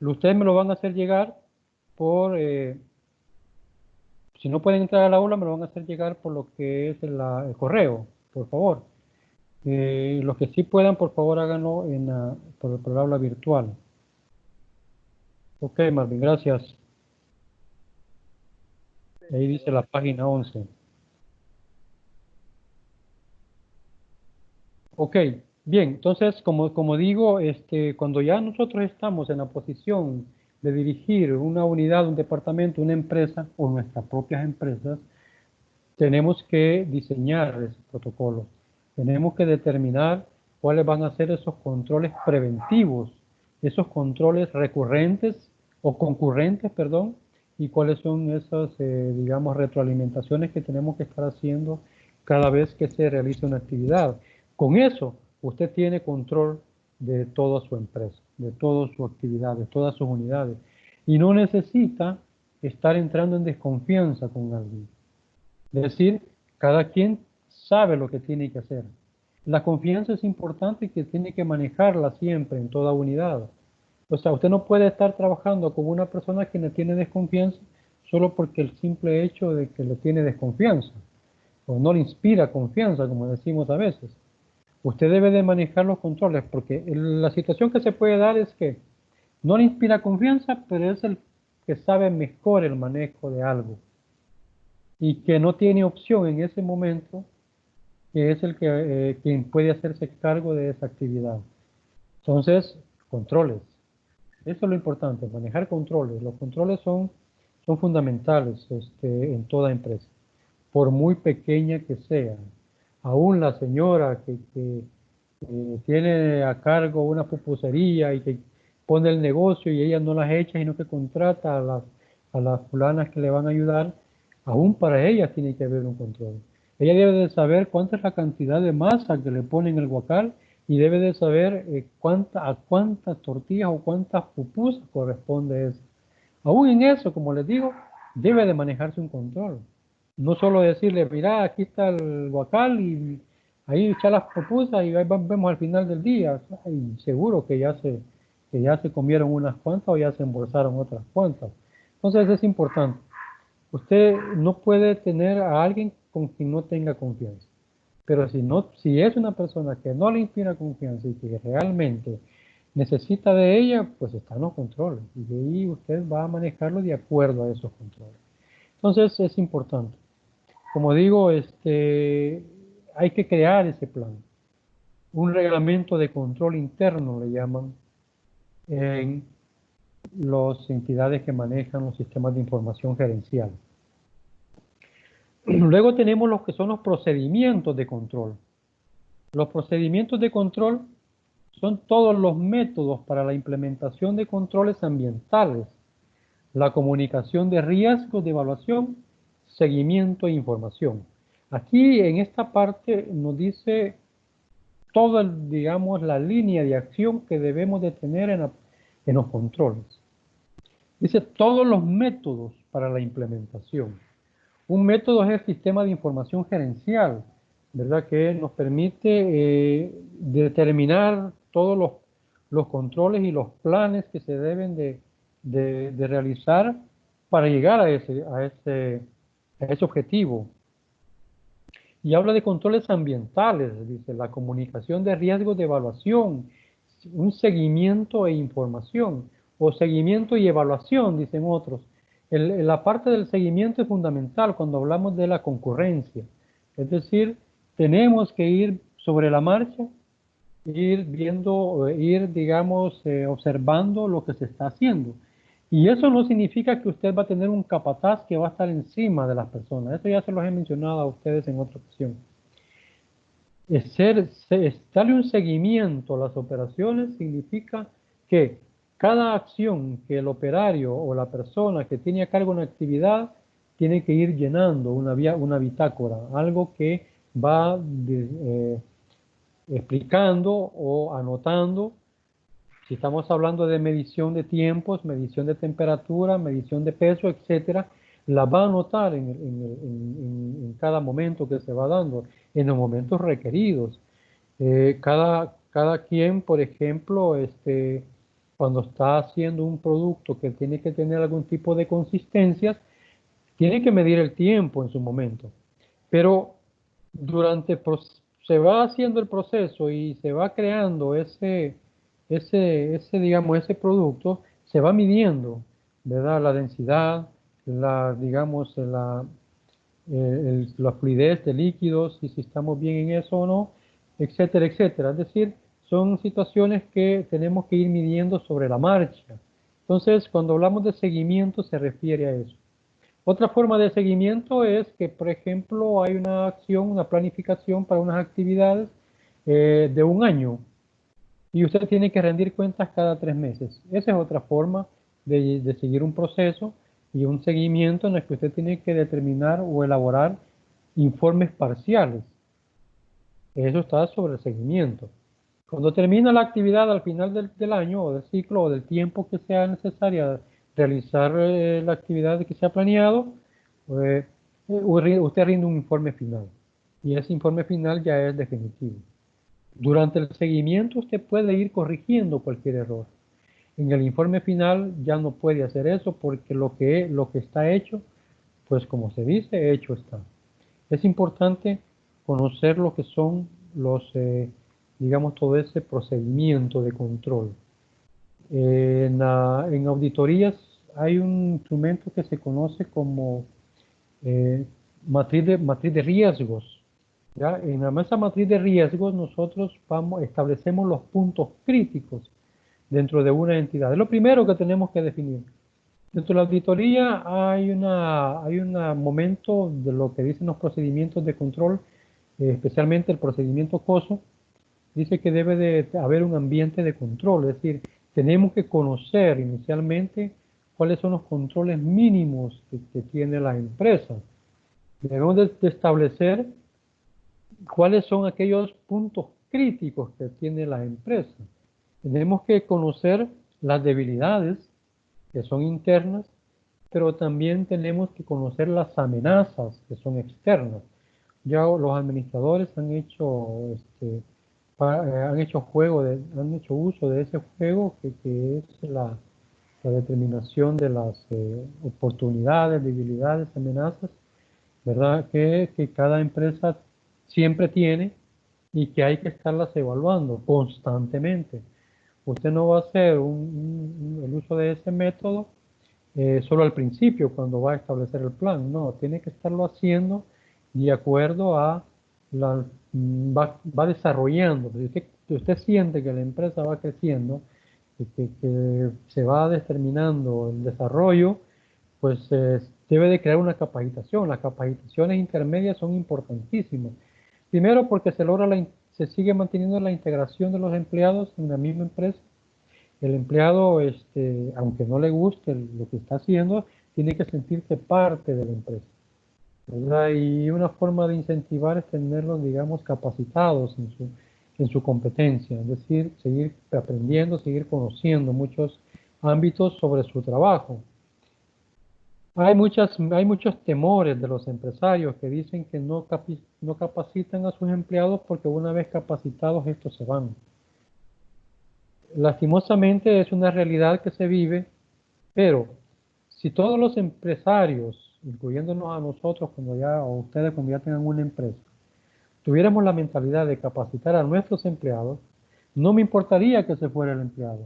Ustedes me lo van a hacer llegar por, si no pueden entrar al aula, me lo van a hacer llegar por lo que es el correo, por favor. Los que sí puedan, por favor, háganlo por el aula virtual. Ok, Marvin, gracias. Ahí dice la página 11. Ok, bien, entonces, como digo, cuando ya nosotros estamos en la posición de dirigir una unidad, un departamento, una empresa o nuestras propias empresas, tenemos que diseñar ese protocolo. Tenemos que determinar cuáles van a ser esos controles preventivos, esos controles recurrentes o concurrentes, perdón, y cuáles son esas, digamos, retroalimentaciones que tenemos que estar haciendo cada vez que se realiza una actividad. Con eso, usted tiene control de toda su empresa, de toda su actividad, de todas sus unidades, y no necesita estar entrando en desconfianza con alguien. Es decir, cada quien sabe lo que tiene que hacer. La confianza es importante y que tiene que manejarla siempre en toda unidad. O sea, usted no puede estar trabajando con una persona que le tiene desconfianza solo porque el simple hecho de que le tiene desconfianza o no le inspira confianza, como decimos a veces. Usted debe de manejar los controles porque la situación que se puede dar es que no le inspira confianza, pero es el que sabe mejor el manejo de algo y que no tiene opción en ese momento, que es el que quien puede hacerse cargo de esa actividad. Entonces, controles. Eso es lo importante, manejar controles. Los controles son fundamentales en toda empresa, por muy pequeña que sea. Aún la señora que tiene a cargo una pupusería y que pone el negocio y ella no las echa, sino que contrata a las fulanas que le van a ayudar, aún para ellas tiene que haber un control. Ella debe de saber cuánta es la cantidad de masa que le pone en el guacal y debe de saber a cuántas tortillas o cuántas pupusas corresponde eso. Aún en eso, como les digo, debe de manejarse un control. No solo decirle, mira, aquí está el guacal y ahí echar las pupusas y ahí vemos al final del día. Ay, seguro que ya se comieron unas cuantas o ya se embolsaron otras cuantas. Entonces es importante. Usted no puede tener a alguien con quien no tenga confianza. Pero si es una persona que no le inspira confianza y que realmente necesita de ella, pues están los controles. Y de ahí usted va a manejarlo de acuerdo a esos controles. Entonces es importante. Como digo, hay que crear ese plan. Un reglamento de control interno le llaman en las entidades que manejan los sistemas de información gerencial. Luego tenemos los que son los procedimientos de control. Los procedimientos de control son todos los métodos para la implementación de controles ambientales, la comunicación de riesgos de evaluación, seguimiento e información. Aquí en esta parte nos dice toda, digamos, la línea de acción que debemos de tener en los controles. Dice todos los métodos para la implementación. Un método es el sistema de información gerencial, ¿verdad? Que nos permite determinar todos los controles y los planes que se deben de realizar para llegar a ese objetivo. Y habla de controles ambientales, dice, la comunicación de riesgos de evaluación, un seguimiento e información, o seguimiento y evaluación, dicen otros. La parte del seguimiento es fundamental cuando hablamos de la concurrencia. Es decir, tenemos que ir sobre la marcha, ir viendo, digamos, observando lo que se está haciendo. Y eso no significa que usted va a tener un capataz que va a estar encima de las personas. Eso ya se los he mencionado a ustedes en otra ocasión. Darle un seguimiento a las operaciones significa que cada acción que el operario o la persona que tiene a cargo una actividad tiene que ir llenando una bitácora, algo que va explicando o anotando. Si estamos hablando de medición de tiempos, medición de temperatura, medición de peso, etcétera, la va a anotar en cada momento que se va dando, en los momentos requeridos. Cada quien, por ejemplo, cuando está haciendo un producto que tiene que tener algún tipo de consistencias, tiene que medir el tiempo en su momento. Pero se va haciendo el proceso y se va creando digamos, ese producto, se va midiendo, ¿verdad? La densidad, digamos, la fluidez de líquidos y si estamos bien en eso o no, etcétera, etcétera. Es decir, son situaciones que tenemos que ir midiendo sobre la marcha. Entonces, cuando hablamos de seguimiento, se refiere a eso. Otra forma de seguimiento es que, por ejemplo, hay una acción, una planificación para unas actividades de un año y usted tiene que rendir cuentas cada 3 meses. Esa es otra forma de seguir un proceso y un seguimiento en el que usted tiene que determinar o elaborar informes parciales. Eso está sobre el seguimiento. Cuando termina la actividad al final del año o del ciclo o del tiempo que sea necesaria realizar la actividad que se ha planeado, eh, usted rinde un informe final. Y ese informe final ya es definitivo. Durante el seguimiento usted puede ir corrigiendo cualquier error. En el informe final ya no puede hacer eso porque lo que está hecho, pues como se dice, hecho está. Es importante conocer lo que son digamos, todo ese procedimiento de control. En auditorías hay un instrumento que se conoce como matriz de riesgos. ¿Ya? En esa matriz de riesgos nosotros establecemos los puntos críticos dentro de una entidad. Es lo primero que tenemos que definir. Dentro de la auditoría hay un momento de lo que dicen los procedimientos de control, especialmente el procedimiento COSO, dice que debe de haber un ambiente de control, es decir, tenemos que conocer inicialmente cuáles son los controles mínimos que tiene la empresa. Debemos de establecer cuáles son aquellos puntos críticos que tiene la empresa. Tenemos que conocer las debilidades que son internas, pero también tenemos que conocer las amenazas que son externas. Ya los administradores han hecho uso de ese juego que es la determinación de las oportunidades, debilidades, amenazas, ¿verdad? Que cada empresa siempre tiene y que hay que estarlas evaluando constantemente. Usted no va a hacer el uso de ese método solo al principio cuando va a establecer el plan. No, tiene que estarlo haciendo de acuerdo a va desarrollando. Si usted siente que la empresa va creciendo y que se va determinando el desarrollo, pues debe de crear una capacitación. Las capacitaciones intermedias son importantísimas. Primero porque se sigue manteniendo la integración de los empleados en la misma empresa. El empleado, aunque no le guste lo que está haciendo, tiene que sentirse parte de la empresa, ¿verdad? Y una forma de incentivar es tenerlos, digamos, capacitados en su competencia, es decir, seguir aprendiendo, seguir conociendo muchos ámbitos sobre su trabajo. Hay muchos temores de los empresarios que dicen que no capacitan a sus empleados porque una vez capacitados estos se van. Lastimosamente es una realidad que se vive, pero si todos los empresarios, incluyéndonos a nosotros o ustedes cuando ya tengan una empresa, tuviéramos la mentalidad de capacitar a nuestros empleados, no me importaría que se fuera el empleado,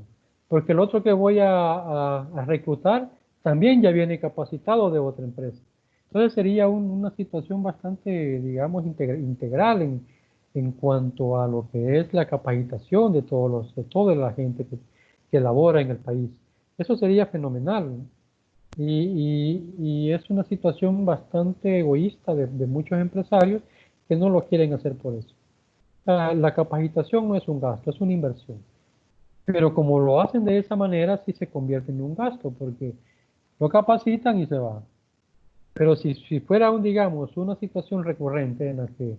porque el otro que voy a reclutar también ya viene capacitado de otra empresa. Entonces sería una situación bastante, digamos, integral en cuanto a lo que es la capacitación de toda la gente que labora en el país. Eso sería fenomenal. Y es una situación bastante egoísta de muchos empresarios que no lo quieren hacer por eso. La capacitación no es un gasto, es una inversión. Pero como lo hacen de esa manera, sí se convierte en un gasto, porque lo capacitan y se va. Pero si fuera, digamos, una situación recurrente en la que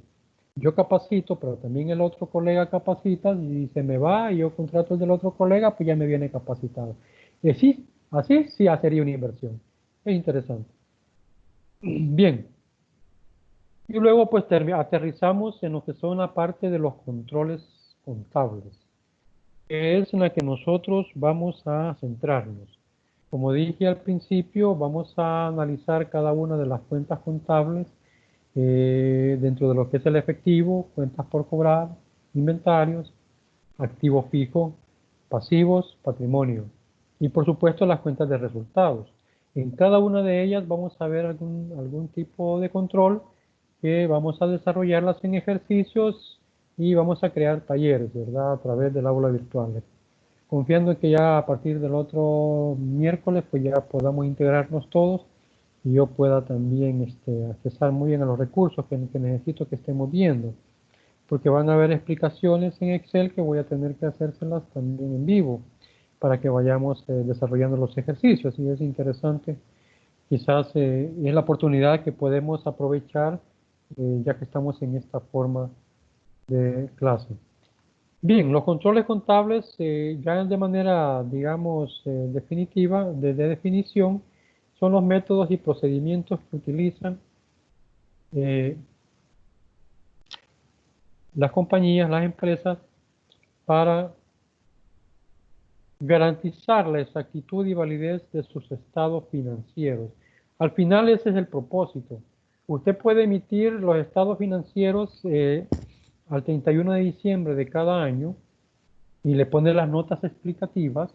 yo capacito, pero también el otro colega capacita y se me va y yo contrato el del otro colega, pues ya me viene capacitado. Sí, así sí sería una inversión. Es interesante. Bien. Y luego pues aterrizamos en lo que son la parte de los controles contables, que es en la que nosotros vamos a centrarnos. Como dije al principio, vamos a analizar cada una de las cuentas contables dentro de lo que es el efectivo, cuentas por cobrar, inventarios, activo fijo, pasivos, patrimonio y por supuesto las cuentas de resultados. En cada una de ellas vamos a ver algún tipo de control que vamos a desarrollarlas en ejercicios y vamos a crear talleres, ¿verdad? A través del aula virtual. Confiando en que ya a partir del otro miércoles pues ya podamos integrarnos todos y yo pueda también accesar muy bien a los recursos que necesito que estemos viendo, porque van a haber explicaciones en Excel que voy a tener que hacérselas también en vivo para que vayamos desarrollando los ejercicios y es interesante, quizás es la oportunidad que podemos aprovechar ya que estamos en esta forma de clase. Bien, los controles contables ya de manera, digamos, definitiva, de definición, son los métodos y procedimientos que utilizan eh, las compañías, las empresas, para garantizar la exactitud y validez de sus estados financieros. Al final ese es el propósito. Usted puede emitir los estados financieros al 31 de diciembre de cada año y le pone las notas explicativas,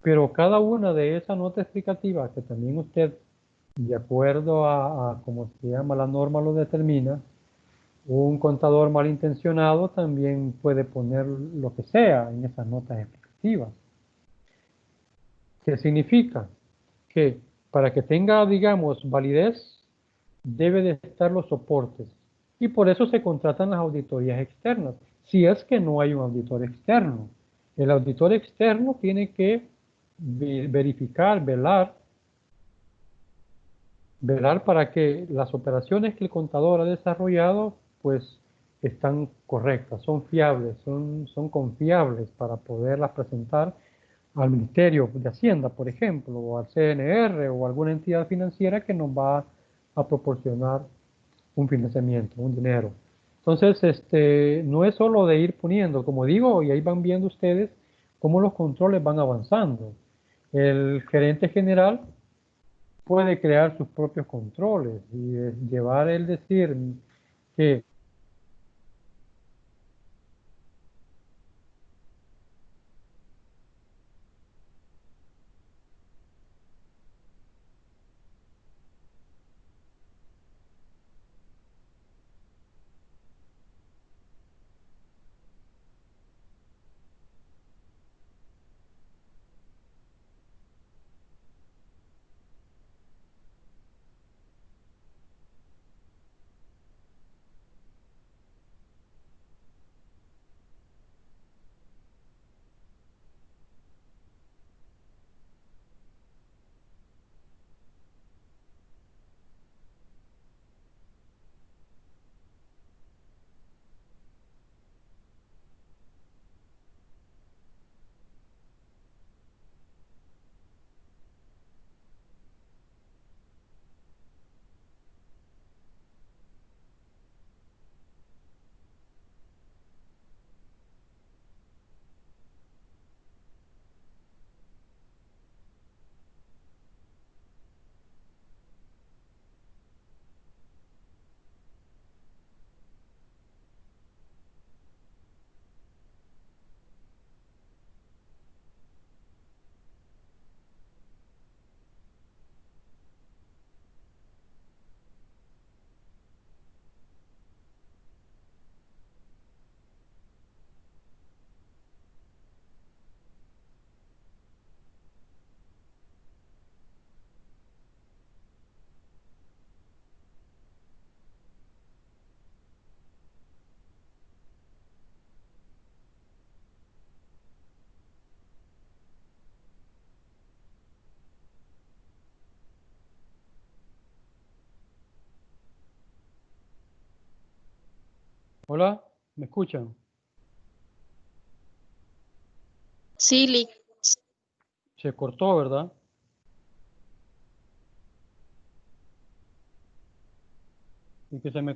pero cada una de esas notas explicativas que también usted, de acuerdo a como se llama la norma, lo determina, un contador malintencionado también puede poner lo que sea en esas notas explicativas. ¿Qué significa? Que para que tenga, digamos, validez, debe de estar los soportes. Y por eso se contratan las auditorías externas, si es que no hay un auditor externo. El auditor externo tiene que verificar, velar para que las operaciones que el contador ha desarrollado, pues, están correctas, son fiables, son confiables para poderlas presentar al Ministerio de Hacienda, por ejemplo, o al CNR o alguna entidad financiera que nos va a proporcionar un financiamiento, un dinero. Entonces, no es solo de ir poniendo, como digo, y ahí van viendo ustedes cómo los controles van avanzando. El gerente general puede crear sus propios controles y llevar el decir que hola, ¿me escuchan? Sí, Lick. Se cortó, ¿verdad? Y que me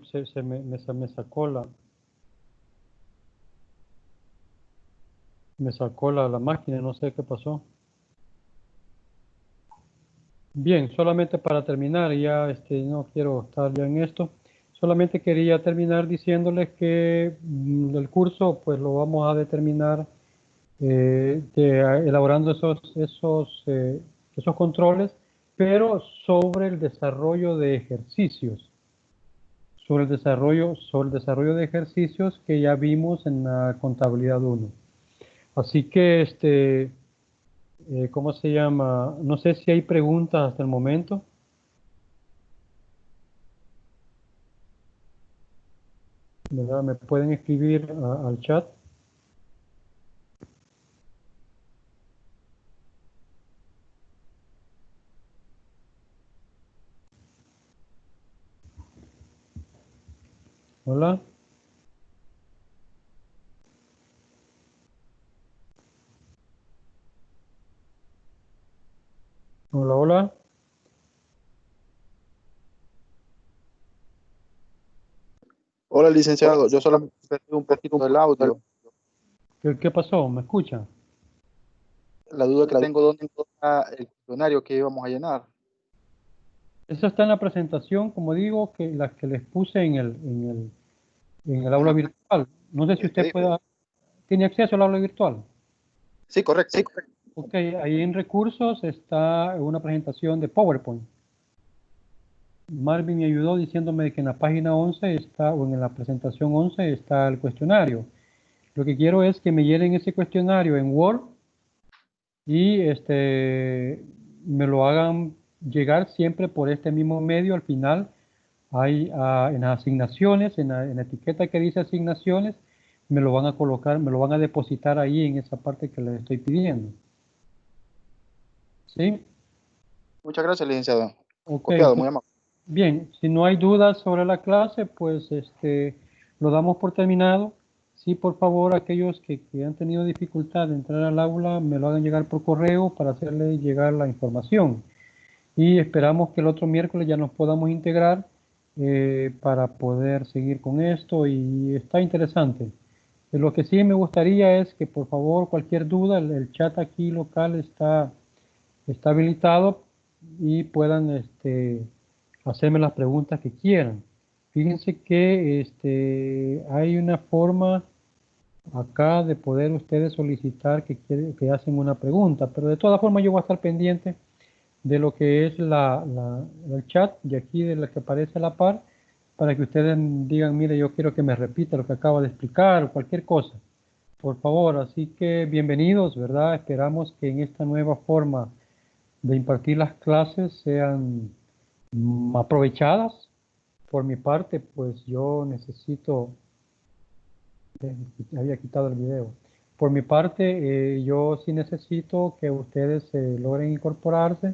sacó la máquina, no sé qué pasó. Bien, solamente para terminar, ya no quiero estar ya en esto. Solamente quería terminar diciéndoles que el curso pues lo vamos a determinar elaborando esos controles, pero sobre el desarrollo de ejercicios. Sobre el desarrollo de ejercicios que ya vimos en la contabilidad 1. Así que, ¿cómo se llama? No sé si hay preguntas hasta el momento. ¿Verdad? Me pueden escribir al chat. Hola. Hola, hola. Hola, licenciado. Yo solamente perdí un poquito del audio. ¿Qué pasó? ¿Me escuchan? La duda que tengo, ¿dónde está el cuestionario que íbamos a llenar? Eso está en la presentación, como digo, que las que les puse en el aula virtual. No sé si usted tiene acceso al aula virtual. Sí, correcto. Ok, ahí en recursos está una presentación de PowerPoint. Marvin me ayudó diciéndome que en la página 11 está, o en la presentación 11 está el cuestionario. Lo que quiero es que me llenen ese cuestionario en Word y me lo hagan llegar siempre por este mismo medio. Al final hay en las asignaciones, en la etiqueta que dice asignaciones, me lo van a colocar, me lo van a depositar ahí en esa parte que les estoy pidiendo. ¿Sí? Muchas gracias, licenciado. Ok, Copiado, muy amable. bien, si no hay dudas sobre la clase, pues lo damos por terminado. Sí, por favor, aquellos que han tenido dificultad de entrar al aula, me lo hagan llegar por correo para hacerle llegar la información. Y esperamos que el otro miércoles ya nos podamos integrar para poder seguir con esto y está interesante. Lo que sí me gustaría es que por favor cualquier duda, el chat aquí local está habilitado y puedan hacerme las preguntas que quieran. Fíjense que hay una forma acá de poder ustedes solicitar que hacen una pregunta, pero de todas formas yo voy a estar pendiente de lo que es el chat de aquí, de la que aparece a la par, para que ustedes digan, mire, yo quiero que me repita lo que acabo de explicar o cualquier cosa, por favor. Así que bienvenidos, ¿verdad? Esperamos que en esta nueva forma de impartir las clases sean aprovechadas. Por mi parte, pues yo necesito, había quitado el video. Por mi parte, yo sí necesito que ustedes logren incorporarse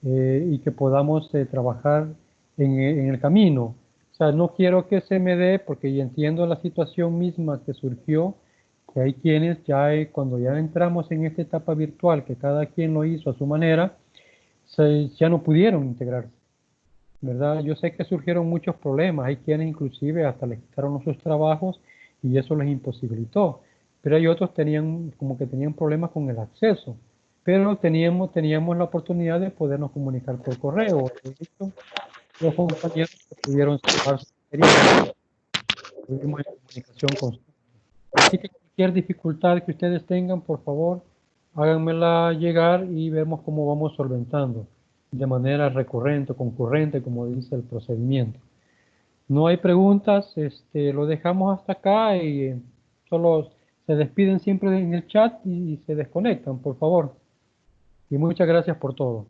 y que podamos trabajar en el camino. O sea, no quiero que se me dé, porque ya entiendo la situación misma que surgió, que hay quienes ya, cuando ya entramos en esta etapa virtual, que cada quien lo hizo a su manera, ya no pudieron integrarse, ¿verdad? Yo sé que surgieron muchos problemas, hay quienes inclusive hasta les quitaron sus trabajos y eso les imposibilitó, pero hay otros como que tenían problemas con el acceso, pero teníamos la oportunidad de podernos comunicar por correo. De hecho, los compañeros que pudieron salvar su experiencia, estuvimos en comunicación constante. Así que cualquier dificultad que ustedes tengan, por favor, háganmela llegar y vemos cómo vamos solventando de manera recurrente, concurrente, como dice el procedimiento. No hay preguntas, lo dejamos hasta acá y solo se despiden siempre en el chat y se desconectan, por favor. Y muchas gracias por todo.